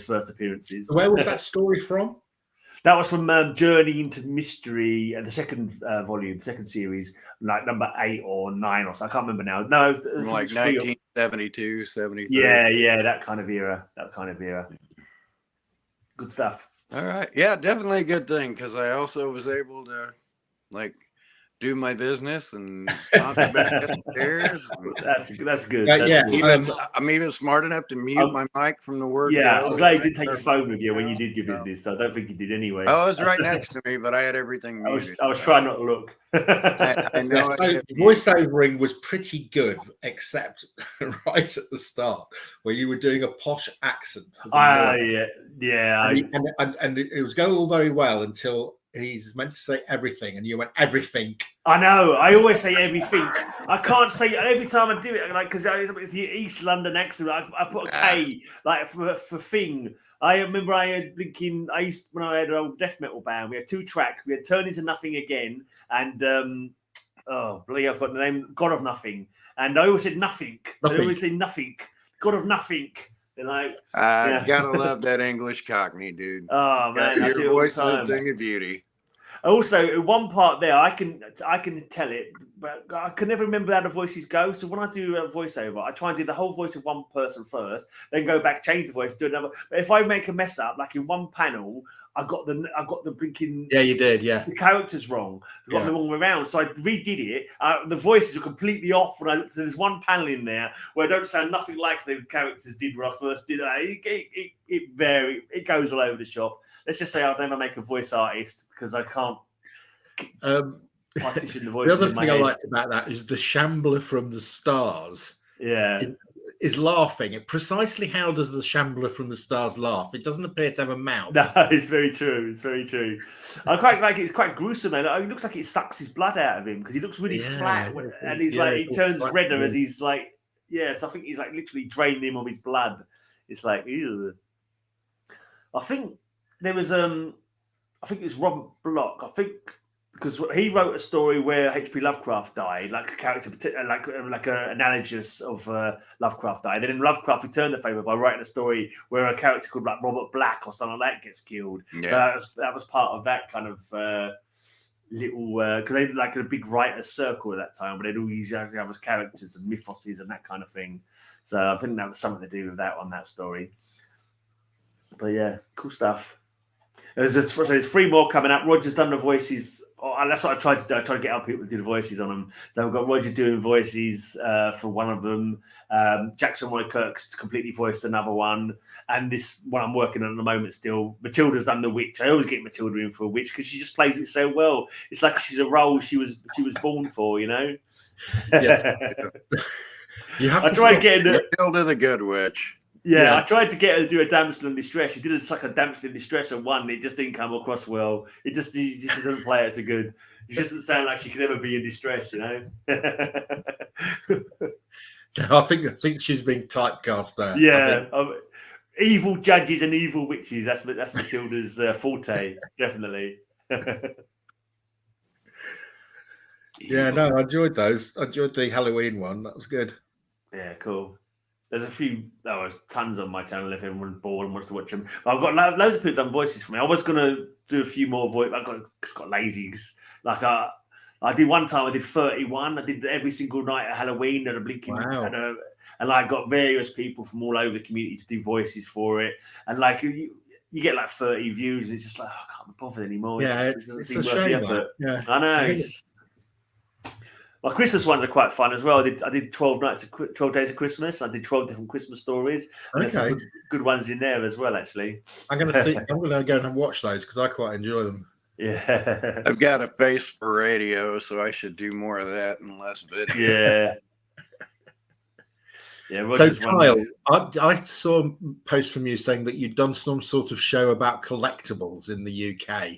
first appearances. Where was that story from? That was from Journey into Mystery, the second volume, second series, like number 8 or 9 or so. I can't remember now. No, from like 1972, 73. Yeah, that kind of era. Good stuff. All right. Yeah, definitely a good thing because I also was able to do my business and stomp it back upstairs. That's good. I'm even smart enough to mute my mic from the work. Yeah, I'm glad you didn't take your phone with you when you did your business. So I don't think you did anyway. Oh, it was right next to me, but I had everything muted. I was trying not to look. I know. Voiceovering was pretty good, except right at the start where you were doing a posh accent. And it was going all very well until he's meant to say everything, and you went everything. I know. I always say everything. I can't say every time I do it, because it's the East London accent. I put a K for thing. I remember when I had an old death metal band. We had 2 tracks. We had Turn Into Nothing Again, and I've got the name God of Nothing. And I always said nothing. I always say nothing. God of Nothing. Gotta love that English Cockney, dude. Oh man, your voice is a thing of beauty. Also, one part there, I can tell it, but I can never remember how the voices go. So when I do a voiceover, I try and do the whole voice of one person first, then go back, change the voice, do another. But if I make a mess up, like in one panel, I got the blinking. Yeah, you did. Yeah, the characters wrong. I got them all around. So I redid it. The voices are completely off. So there's one panel in there where I don't sound nothing like the characters did when I first did it. It varies. It goes all over the shop. Let's just say I'll never make a voice artist because I can't partition the voice. The other thing I liked about that is the Shambler from the Stars. Yeah. Is laughing. Precisely how does the Shambler from the Stars laugh? It doesn't appear to have a mouth. No, it's very true. It's very true. I quite like it. It's quite gruesome. Though. It looks like it sucks his blood out of him because he looks really flat, and he's he turns redder as he's like. Yeah, so I think he's like literally draining him of his blood. It's like, ew. I think there was I think it was Robert Bloch. I think because he wrote a story where H.P. Lovecraft died, like a character, like an analogous of Lovecraft died. Then Lovecraft returned the favor by writing a story where a character called like Robert Black or something like that gets killed. Yeah. So that was part of that kind of little because they had like a big writer's circle at that time, but they'd all use other characters and mythoses and that kind of thing. So I think that was something to do with that story. But yeah, cool stuff. There's 3 more coming up. Roger's done the voices. That's what I tried to do. I tried to get other people to do the voices on them. So we've got Roger doing voices for one of them. Jackson Roy Kirk's completely voiced another one. And this one I'm working on at the moment still. Matilda's done the witch. I always get Matilda in for a witch because she just plays it so well. It's like she's a role she was born for, you know? Yes. You have to try to get in Matilda the Good Witch. Yeah, I tried to get her to do a damsel in distress. She did a damsel in distress at one. It just didn't come across well. He just doesn't play it so good. She doesn't sound like she could ever be in distress, you know. I think she's being typecast there. Yeah, evil judges and evil witches. That's Matilda's forte, definitely. Yeah, no, I enjoyed those. I enjoyed the Halloween one. That was good. Yeah, cool. There's a few, there's tons on my channel if everyone's bored and wants to watch them. But I've got loads of people done voices for me. I was going to do a few more voices. I got lazy. Like I did one time, I did 31. I did every single night at Halloween and a blinking. Wow. And I got various people from all over the community to do voices for it. And like you get like 30 views. And it's just like, I can't be bothered anymore. Yeah, it doesn't seem worth the effort. Yeah. I know. My Christmas ones are quite fun as well. I did 12 days of Christmas. I did 12 different Christmas stories. And there's some good ones in there as well, actually. I'm going to go and watch those because I quite enjoy them. Yeah. I've got a face for radio, so I should do more of that and less video. Yeah. Yeah. So, Roger's Kyle, I saw a post from you saying that you'd done some sort of show about collectibles in the UK.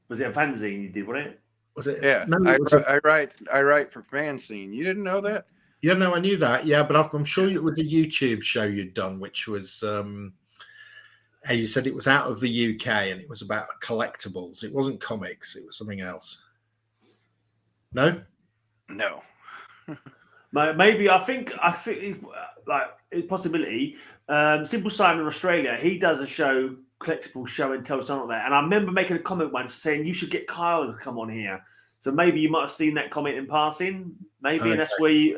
Was it a fanzine you did, wasn't it? Was it? Yeah, No, I write for Fanzine. You didn't know that? Yeah, no, I knew that. Yeah, but I'm sure it was a YouTube show you'd done, which was, you said it was out of the UK and it was about collectibles. It wasn't comics. It was something else. No? No. Maybe I think like it's a possibility. Simple Simon in Australia, he does a show, collectible show and tell something like that. And I remember making a comment once saying you should get Kyle to come on here. So maybe you might have seen that comment in passing. Maybe Okay. and that's where you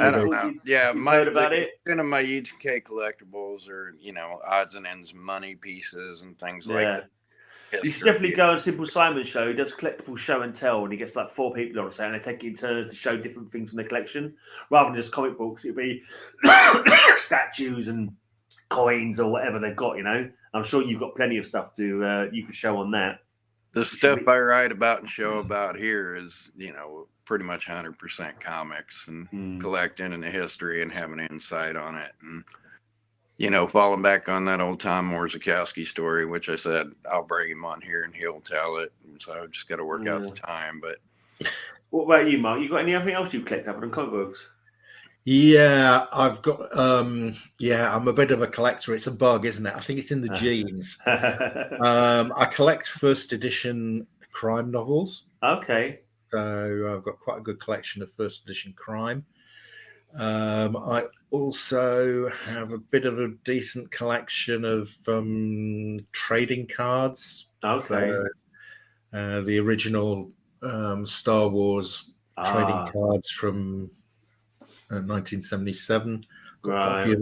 I don't know. Yeah, heard about it. Kind of my UK collectibles are, odds and ends, money pieces and things like that. You should definitely go on Simple Simon's show. He does a collectible show and tell, and he gets like 4 people on, and they take it in turns to show different things from their collection, rather than just comic books. It'd be statues and coins or whatever they've got. I'm sure you've got plenty of stuff to you could show on that. The stuff I write about and show about here is, pretty much 100% comics and collecting and the history and having insight on it. And, falling back on that old Tom Morzakowski story, which I said, I'll bring him on here and he'll tell it. And so I've just got to work out the time. But what about you, Mark? You got anything else you collect other than comic books? Yeah, I've got, I'm a bit of a collector. It's a bug, isn't it? I think it's in the genes. I collect first edition crime novels. Okay. So I've got quite a good collection of first edition crime. I also have a bit of a decent collection of trading cards. Okay. So, the original Star Wars trading cards from 1977. Right.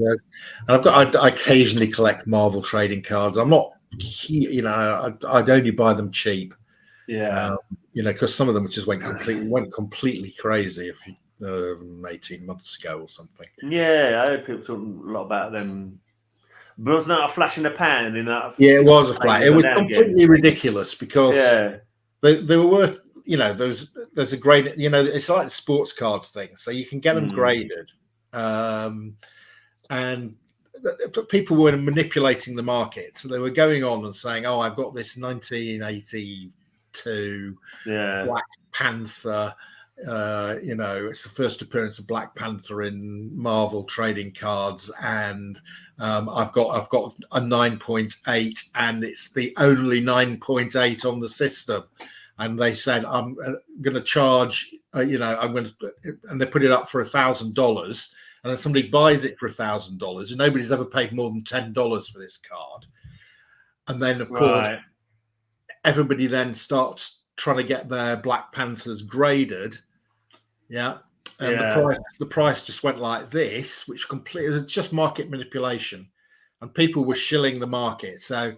And I occasionally collect Marvel trading cards. I'm not, I'd only buy them cheap. Yeah. Because some of them just went completely crazy 18 months ago or something. Yeah, I heard people talking a lot about them. But wasn't that a flash in the pan? Yeah, it was a flash. It was completely ridiculous because they were worth. There's a grade. It's like the sports cards thing, so you can get them graded, and people were manipulating the market. So they were going on and saying, "Oh, I've got this 1982 Black Panther." It's the first appearance of Black Panther in Marvel trading cards, and I've got a 9.8, and it's the only 9.8 on the system. And they said, I'm going to charge, and they put it up for $1,000, and then somebody buys it for $1,000, and nobody's ever paid more than $10 for this card. And then, of course, everybody then starts trying to get their Black Panthers graded. Yeah. And the price just went like this, which completely was just market manipulation, and people were shilling the market. So,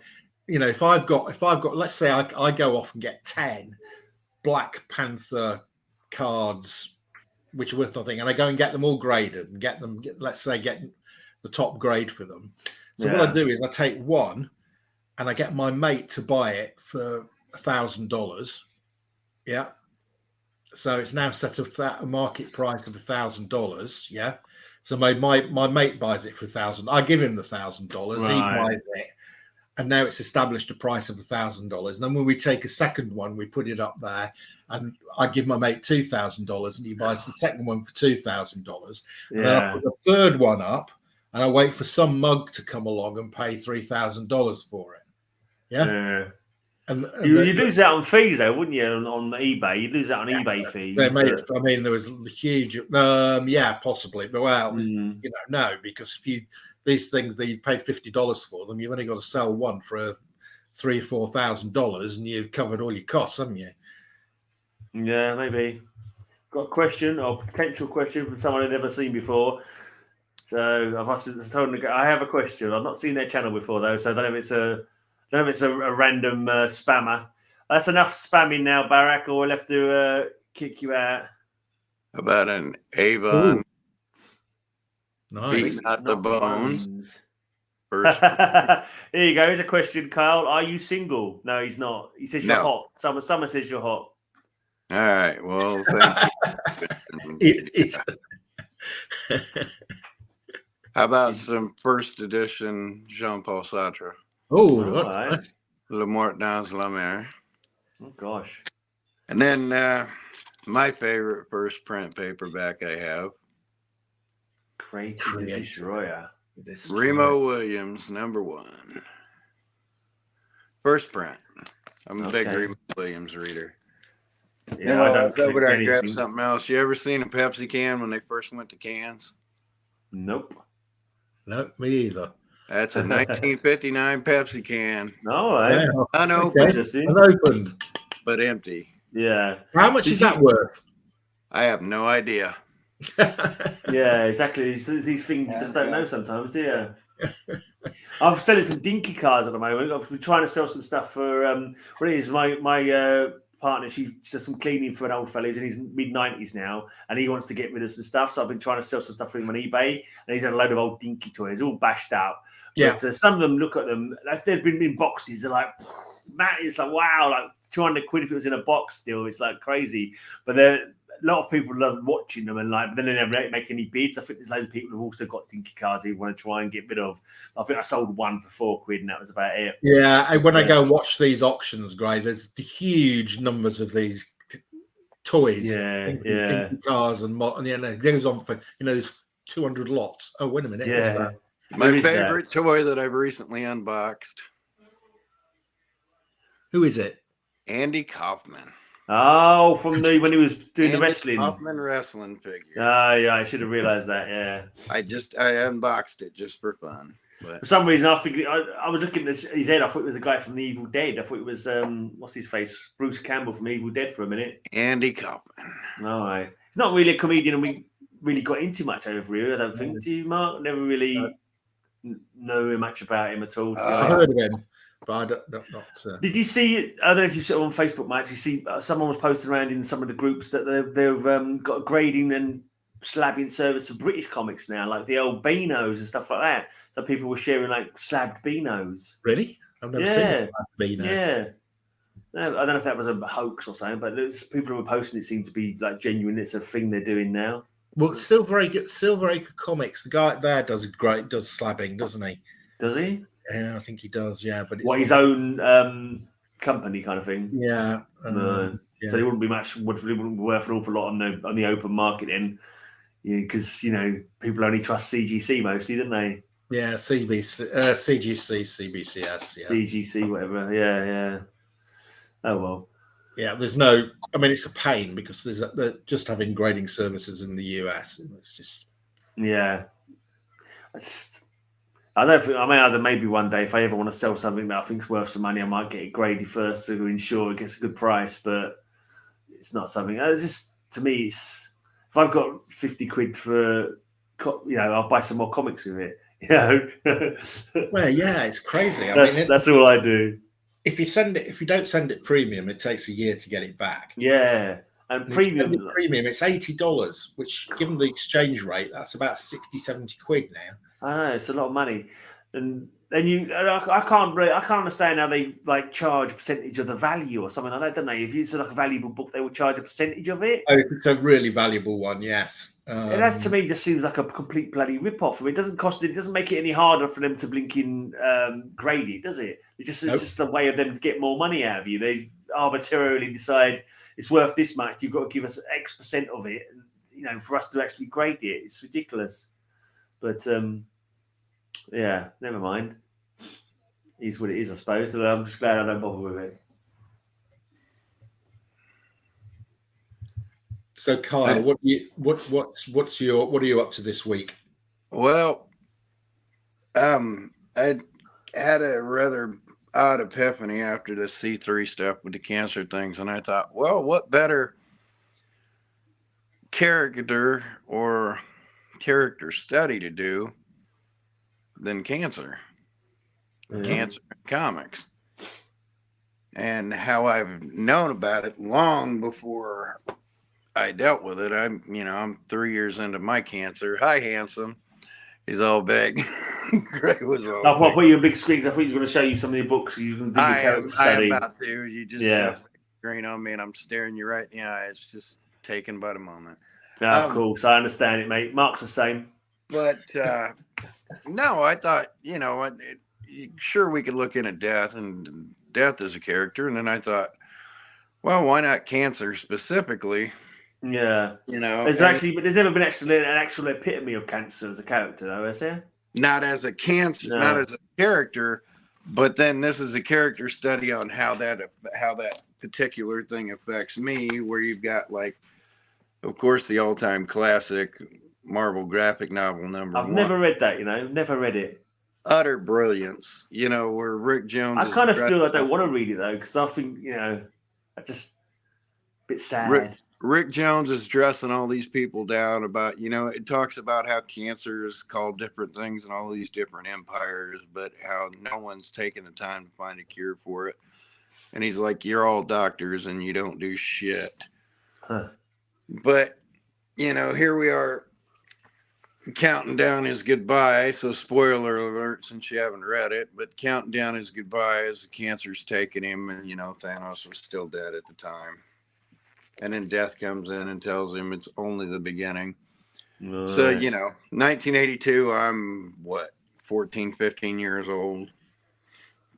if I've got, let's say I go off and get 10 Black Panther cards, which are worth nothing, and I go and get them all graded and get the top grade for them. So what I do is I take one and I get my mate to buy it for $1,000. Yeah. So it's now set a market price of $1,000. Yeah. So my mate buys it for $1,000. I give him the $1,000. He buys it. And now it's established a price of $1,000. And then when we take a second one, we put it up there, and I give my mate $2,000, and he buys the second one for $2,000. And then I put the third one up, and I wait for some mug to come along and pay $3,000 for it. Yeah. And you lose that on fees, though, wouldn't you? On eBay, you lose that on eBay fees. There was huge, possibly, but no, because these things that you paid $50 for them, you've only got to sell one for $3,000 or $4,000, and you've covered all your costs, haven't you? Yeah, maybe. Got a question or potential question from someone I've never seen before. So I've asked told them, I have a question. I've not seen their channel before though, so I don't know if it's a random spammer. That's enough spamming now, Barack, or we'll have to kick you out. About an Avon. Nice. Beating out the bones. First. Here you go. Here's a question, Kyle. Are you single? No, he's not. He says you're No. hot. Someone says you're hot. All right. Well, thank you. How about some first edition Jean-Paul Sartre? Oh, All that's right. nice. Le Mort dans la Mer. Oh gosh. And then my favorite first print paperback I have, Creative Destroyer. Remo Williams, #1. First print. I'm a big Remo Williams reader. Yeah, I don't over there. I anything. grabbed something else. You ever seen a Pepsi can when they first went to cans? Nope. No, me either. That's a 1959 Pepsi can. All right. Yeah. Unopened, Interesting. Unopened. but empty. Yeah. How much is that worth? I have no idea. Yeah, exactly. These things you just don't know sometimes, do you? I'm selling some dinky cars at the moment. I've been trying to sell some stuff for what it is my partner. She does some cleaning for an old fella. He's in his mid-90s now, and he wants to get rid of some stuff. So I've been trying to sell some stuff for him on eBay, and he's had a load of old dinky toys, all bashed out. Yeah. But some of them, look at them. If they've been in boxes, they're like, Matt, it's like, wow, like 200 quid if it was in a box still. It's like crazy. But a lot of people love watching them, and like, but then they never make any bids. I think there's loads of people who've also got dinky cars they want to try and get rid of. I think I sold one for 4 quid, and that was about it. Yeah, when I go and watch these auctions, Gray, there's the huge numbers of these toys. Yeah. Cars and it goes on for, there's 200 lots. Oh, wait a minute. What's Yeah. that? My favorite toy that I've recently unboxed. Who is it? Andy Kaufman. Oh, from when he was doing the wrestling. Kaufman wrestling figure. Yeah, I should have realized that. Yeah. I unboxed it just for fun. But For some reason, I think I was looking at his head. I thought it was the guy from The Evil Dead. I thought it was what's his face, Bruce Campbell from Evil Dead for a minute. Andy Kaufman. All right, he's not really a comedian, and we really got into much over here. I don't think. Do you, Mark? Never really know much about him at all. I heard of him, but I don't. Did you see? I don't know if you saw on Facebook, Max. You see, someone was posting around in some of the groups that they've got a grading and slabbing service for British comics now, like the old Beanos and stuff like that. So people were sharing like slabbed Beanos. Really? I've never seen a Beano. Yeah. No, I don't know if that was a hoax or something, but people who were posting it seemed to be like genuine. It's a thing they're doing now. Well, Silver Acre Comics, the guy there does slabbing, doesn't he? Does he? Yeah, I think he does. Yeah, but it's his own company kind of thing. Yeah. No. Yeah. So it wouldn't be wouldn't be worth an awful lot on the open market then, because people only trust CGC mostly, don't they? Yeah, CGC, CBCS, yeah. CGC, whatever. Yeah. Oh well. Yeah, there's no. I mean, it's a pain because they're just having grading services in the US. It's just. Yeah. I don't think. I mean, maybe one day if I ever want to sell something that I think's worth some money, I might get it graded first to ensure it gets a good price. But it's not something. It's just, to me, it's if I've got 50 quid for, I'll buy some more comics with it. Well, yeah, it's crazy. That's all I do. If you don't send it premium, it takes a year to get it back. Yeah, and premium, it's $80, which, given the exchange rate, that's about 60, 70 quid now. I know, it's a lot of money, and then I can't understand how they like charge a percentage of the value or something like that, don't they? If it's like a valuable book, they will charge a percentage of it. Oh, it's a really valuable one, yes. And that to me just seems like a complete bloody rip-off. I mean, it doesn't make it any harder for them to blinking grade it, does it? It's just a way of them to get more money out of you. They arbitrarily decide it's worth this much. You've got to give us X percent of it, for us to actually grade it. It's ridiculous. But yeah, never mind. It is what it is, I suppose. So I'm just glad I don't bother with it. So, Kyle, what are you up to this week? Well, I had a rather odd epiphany after the C3 stuff with the cancer things, and I thought, well, what better character or character study to do than cancer comics, and how I've known about it long before I dealt with it. I'm 3 years into my cancer. Hi, handsome. He's all big. Greg was all. I thought you a big screen. I thought you were going to show you some of your books. You can do your I character am study. about to. You just screen on me, and I'm staring you right in the eye. It's just taken but a moment. Of course, I understand it, mate. Mark's the same. But no, I thought, sure we could look into death, and death is a character, and then I thought, well, why not cancer specifically? Yeah, there's never been an actual epitome of cancer as a character, though, is there? Not as a cancer, not as a character, but then this is a character study on how that particular thing affects me. Where you've got, like, of course, the all-time classic Marvel graphic novel #1. I've never read that. Never read it. Utter brilliance. Where Rick Jones. I kind of feel I don't want to read it though, because I think I just a bit sad. Rick Jones is dressing all these people down about, it talks about how cancer is called different things in all these different empires, but how no one's taken the time to find a cure for it. And he's like, you're all doctors and you don't do shit. Huh. But, here we are counting down his goodbye. So spoiler alert, since you haven't read it, but counting down his goodbye as the cancer's taking him. And, Thanos was still dead at the time. And then death comes in and tells him it's only the beginning. Right. So, 1982, I'm 14, 15 years old.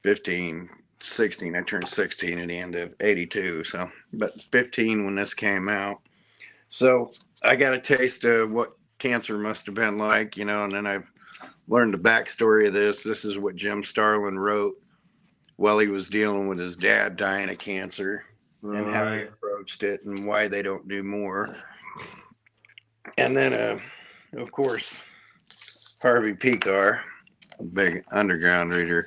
15, 16. I turned 16 at the end of 82. So, but 15 when this came out. So I got a taste of what cancer must have been like, and then I've learned the backstory of this. This is what Jim Starlin wrote while he was dealing with his dad dying of cancer. Right. And how he approached it and why they don't do more. And then, of course, Harvey Pekar, a big underground reader,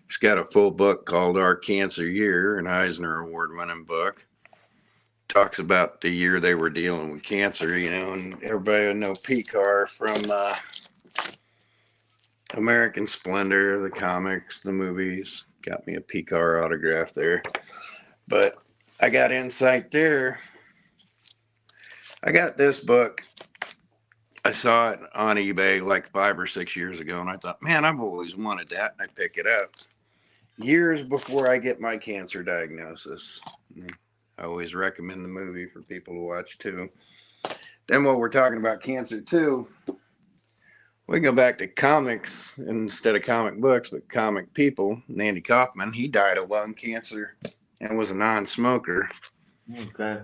he's got a full book called Our Cancer Year, an Eisner Award-winning book. Talks about the year they were dealing with cancer, and everybody would know Pekar from American Splendor, the comics, the movies. Got me a Pekar autograph there. But I got insight there. I got this book. I saw it on eBay like 5 or 6 years ago, and I thought, man, I've always wanted that. And I pick it up years before I get my cancer diagnosis. I always recommend the movie for people to watch too. Then while we're talking about cancer too, we go back to comics instead of comic books, but comic people. Andy Kaufman, he died of lung cancer and was a non-smoker. Okay.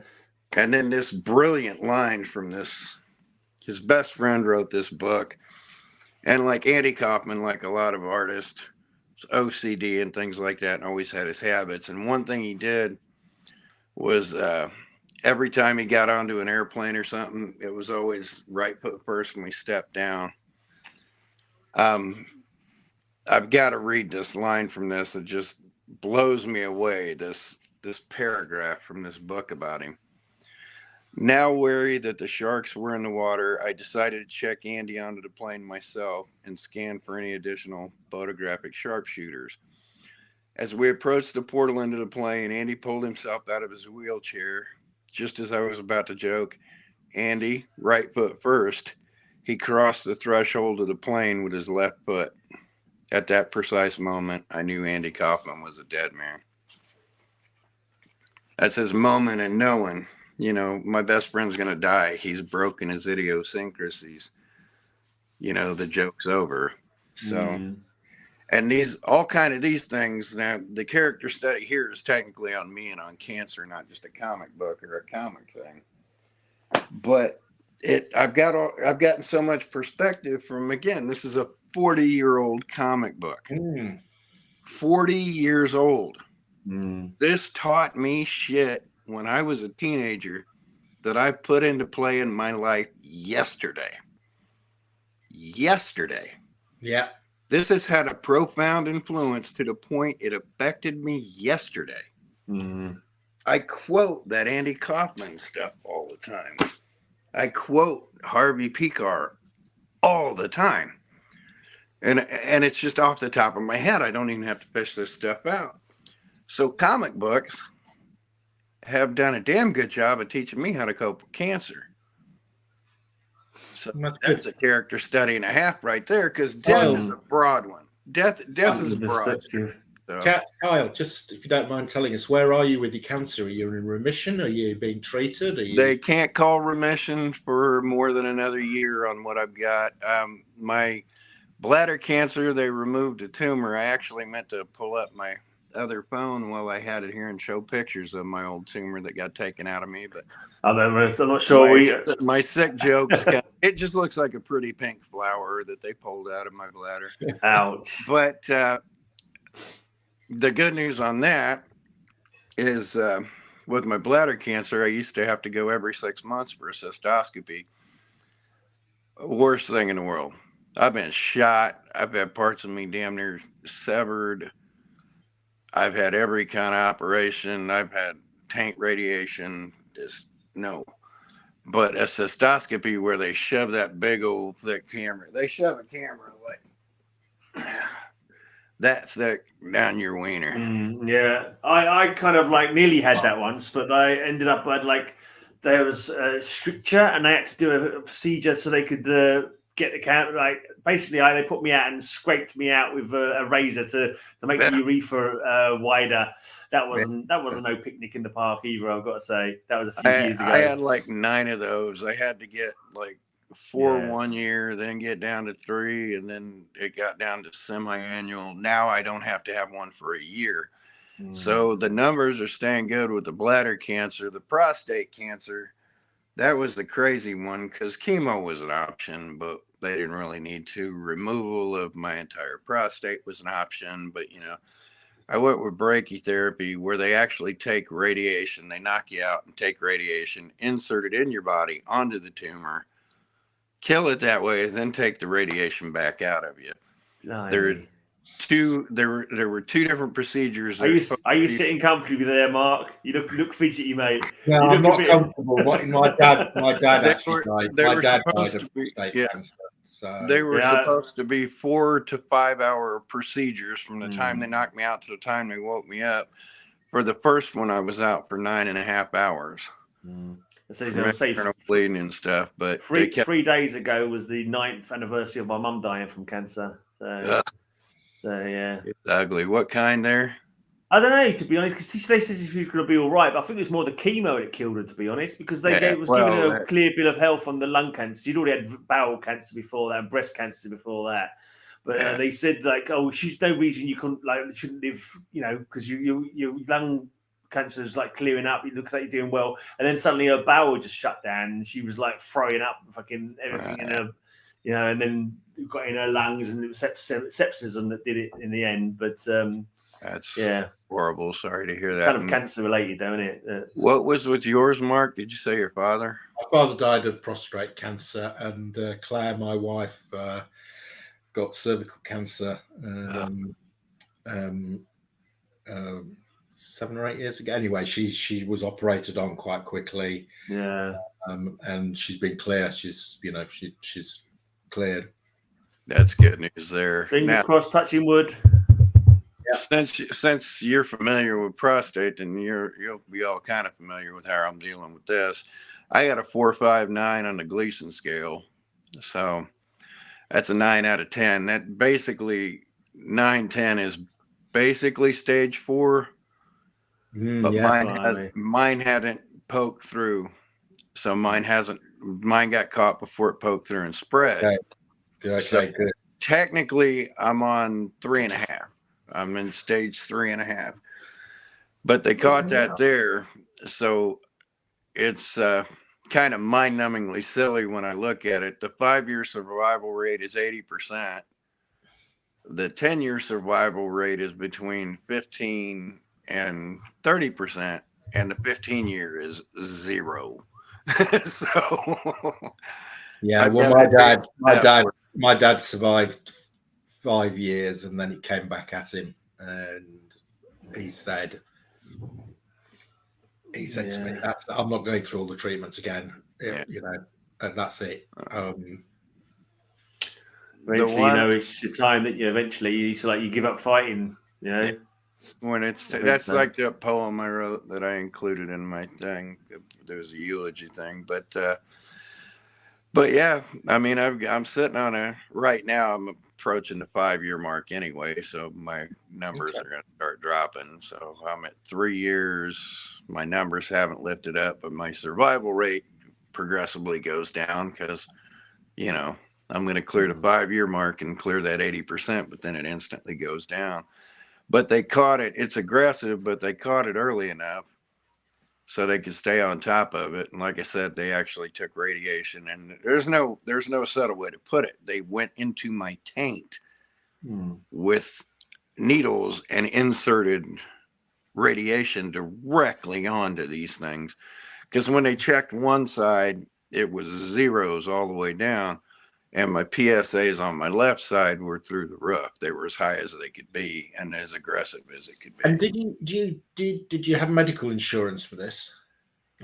And then this brilliant line from his best friend wrote this book. And like Andy Kaufman, like a lot of artists, OCD and things like that, and always had his habits. And one thing he did was every time he got onto an airplane or something, it was always right foot first when we stepped down. I've got to read this line from this. It just blows me away, this paragraph from this book about him. Now wary that the sharks were in the water, I decided to check Andy onto the plane myself and scan for any additional photographic sharpshooters. As we approached the portal into the plane, Andy pulled himself out of his wheelchair. Just as I was about to joke, Andy, right foot first, he crossed the threshold of the plane with his left foot. At that precise moment, I knew Andy Kaufman was a dead man. That's his moment in knowing, my best friend's going to die. He's broken his idiosyncrasies. The joke's over. So, and these things. Now, the character study here is technically on me and on cancer, not just a comic book or a comic thing. But I've gotten so much perspective from, again, this is a 40-year-old comic book. 40 years old. This taught me shit when I was a teenager that I put into play in my life yesterday. Yeah. This has had a profound influence to the point it affected me yesterday. I quote that Andy Kaufman stuff all the time. I quote Harvey Pekar all the time. And it's just off the top of my head. I don't even have to fish this stuff out. So comic books have done a damn good job of teaching me how to cope with cancer. So that's a character study and a half right there, because death is a broad one. Death is broad. So. Kyle, just if you don't mind telling us, where are you with your cancer? Are you in remission? Are you being treated? They can't call remission for more than another year on what I've got. My bladder cancer, they removed a tumor. I actually meant to pull up my other phone while I had it here and show pictures of my old tumor that got taken out of me. But I'm not sure my sick jokes. It just looks like a pretty pink flower that they pulled out of my bladder. Ouch. But the good news on that is with my bladder cancer, I used to have to go every 6 months for a cystoscopy. Worst thing in the world. I've been shot. I've had parts of me damn near severed. I've had every kind of operation. I've had taint radiation. Just no. But a cystoscopy where they shove that big old thick camera. They shove a camera like that thick down your wiener. Yeah. I kind of like nearly had that once, but I ended up there was a stricture and they had to do a procedure so they could get the count. Like basically, they put me out and scraped me out with a razor to make the urethra wider. That wasn't no picnic in the park either. I've got to say that was a few years ago. I had like 9 of those. I had to get like 4 1 year, then get down to 3, and then it got down to semi-annual. Now I don't have to have one for a year. So the numbers are staying good with the bladder cancer. The prostate cancer, that was the crazy one because chemo was an option, but they didn't really need to. Removal of my entire prostate was an option, but I went with brachytherapy where they actually take radiation. They knock you out and take radiation, insert it in your body onto the tumor, kill it that way, then take the radiation back out of you. There were 2 different procedures. Are you sitting comfortably there, Mark? You look fidgety, mate. No, I'm not comfortable. My dad actually died. My dad died of prostate cancer. So they were supposed to be 4 to 5 hour procedures from the time they knocked me out to the time they woke me up. For the first one, I was out for 9.5 hours. So he's going to say bleeding and stuff. But 3 days ago was the 9th anniversary of my mum dying from cancer. So yeah, it's ugly. What kind there? I don't know, to be honest, because they said she was going to be all right, but I think it was more the chemo that killed her, to be honest, because they giving her a clear bill of health on the lung cancer. She'd already had bowel cancer before that and breast cancer before that. But they said she's no reason you shouldn't live, because your lung cancer is like clearing up. You look like you're doing well, and then suddenly her bowel just shut down, and she was like throwing up fucking everything in her. And then got in her lungs, and it was sepsis that did it in the end. But that's horrible. Sorry to hear that. Kind of cancer related, don't it? What was with yours, Mark? Did you say your father? My father died of prostate cancer, and Claire, my wife, got cervical cancer 7 or 8 years ago. Anyway, she was operated on quite quickly. Yeah. And she's been clear. She's cleared. That's good news there. Fingers crossed, touching wood. Yeah. Since you're familiar with prostate, and you'll be all kind of familiar with how I'm dealing with this. I got a 4.59 on the Gleason scale, so that's a 9 out of 10. That basically 9-10 is basically stage 4, but mine hadn't poked through, so mine got caught before it poked through and spread. Okay, good. Technically, I'm on 3.5. I'm in stage 3.5, but they caught that there. So it's kind of mind-numbingly silly when I look at it. The 5-year survival rate is 80%. The 10-year survival rate is between 15 and 30%, and the 15-year is 0. So yeah, well, my dad survived 5 years, and then it came back at him, and he said to me, I'm not going through all the treatments again, and that's it. Eventually, it's your time that you give up fighting, When that's like that poem I wrote that I included in my thing. There was a eulogy thing, but But yeah, I mean, I'm sitting on right now. I'm approaching the 5-year mark anyway, so my numbers are going to start dropping. So I'm at 3 years. My numbers haven't lifted up, but my survival rate progressively goes down because, I'm going to clear the 5-year mark and clear that 80%, but then it instantly goes down. But they caught it. It's aggressive, but they caught it early enough so they could stay on top of it. And like I said, they actually took radiation, and there's no subtle way to put it. They went into my taint with needles and inserted radiation directly onto these things. Because when they checked one side, it was zeros all the way down. And my PSAs on my left side were through the roof. They were as high as they could be and as aggressive as it could be. And did you have medical insurance for this?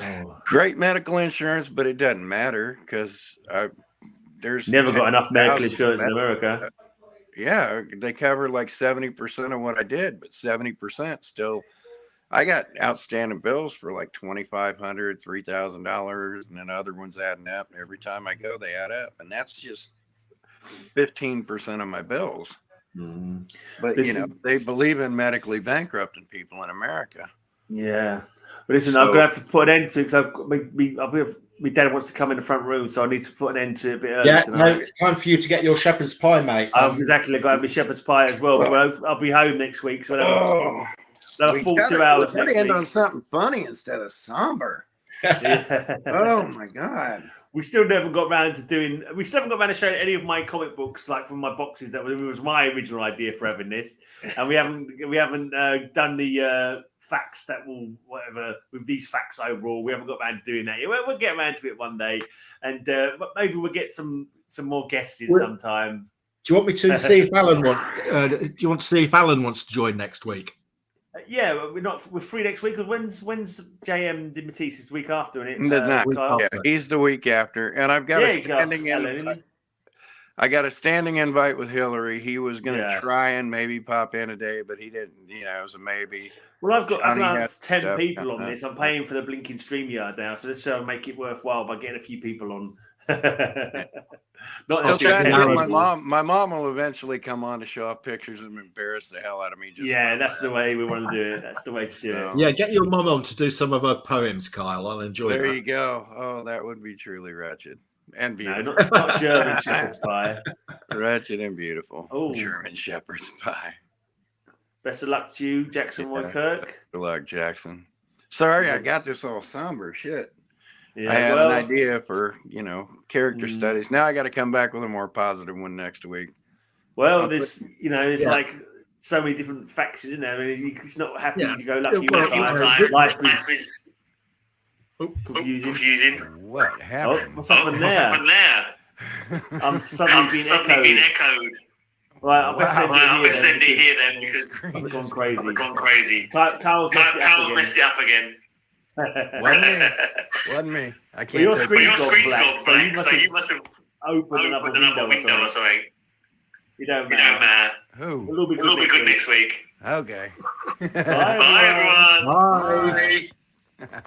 Oh. Great medical insurance, but it doesn't matter because there's never got enough medical insurance in America. Yeah, they cover like 70% of what I did, but 70% still. I got outstanding bills for like $2,500, $3,000, and then other ones adding up. Every time I go, they add up, and that's just 15% of my bills. Mm-hmm. But they believe in medically bankrupting people in America. Yeah, but listen, I'm gonna have to put an end to because my dad wants to come in the front room, so I need to put an end to it a bit early. Yeah, tonight. no, it's time for you to get your shepherd's pie, mate. I've exactly got to have my shepherd's pie as well. I'll be home next week, so we 2 hours. We gotta end on something funny instead of somber. Yeah. Oh my god. We still never got around to doing. We still haven't got around to showing any of my comic books, like from my boxes. That was my original idea for having this, and we haven't done the facts that will whatever with these facts overall. We haven't got around to doing that. We'll get around to it one day, and maybe we'll get some more guests in sometime. Do you want me to see if Alan do you want to see if Alan wants to join next week? Yeah, we're free next week. When's JM Matisse the week after? And he's the week after, and I've got a standing invite. I got a standing invite with Hillary. He was going to try and maybe pop in a day, but he didn't. It was a maybe. Well, I've got 10 people on this. I'm paying for the blinking StreamYard now, so let's make it worthwhile by getting a few people on. Not my mom will eventually come on to show off pictures and embarrass the hell out of me. That's the way we want to do it. That's the way to do it. Yeah, get your mom on to do some of her poems, Kyle. I'll enjoy that. There you go. Oh, that would be truly wretched and beautiful. No, not German shepherd's pie. Wretched and beautiful. Oh, German shepherd's pie. Best of luck to you, Jackson Whitekirk. Good luck, Jackson. Sorry, I got this all somber shit. Yeah, I had an idea for, character studies. Now I got to come back with a more positive one next week. Well, there's like so many different factions in there. I mean, he's not happy to go lucky one time. Life is confusing. What happened? What's happened there? I'm suddenly being echoed. Right, I'm going to send it here then because I've gone crazy. Carl's messed it up again. Wasn't me. I can't. Your screen's gone blank, so you must have opened another window or something. You don't matter. We'll be good next week. Okay. Bye, everyone. Bye.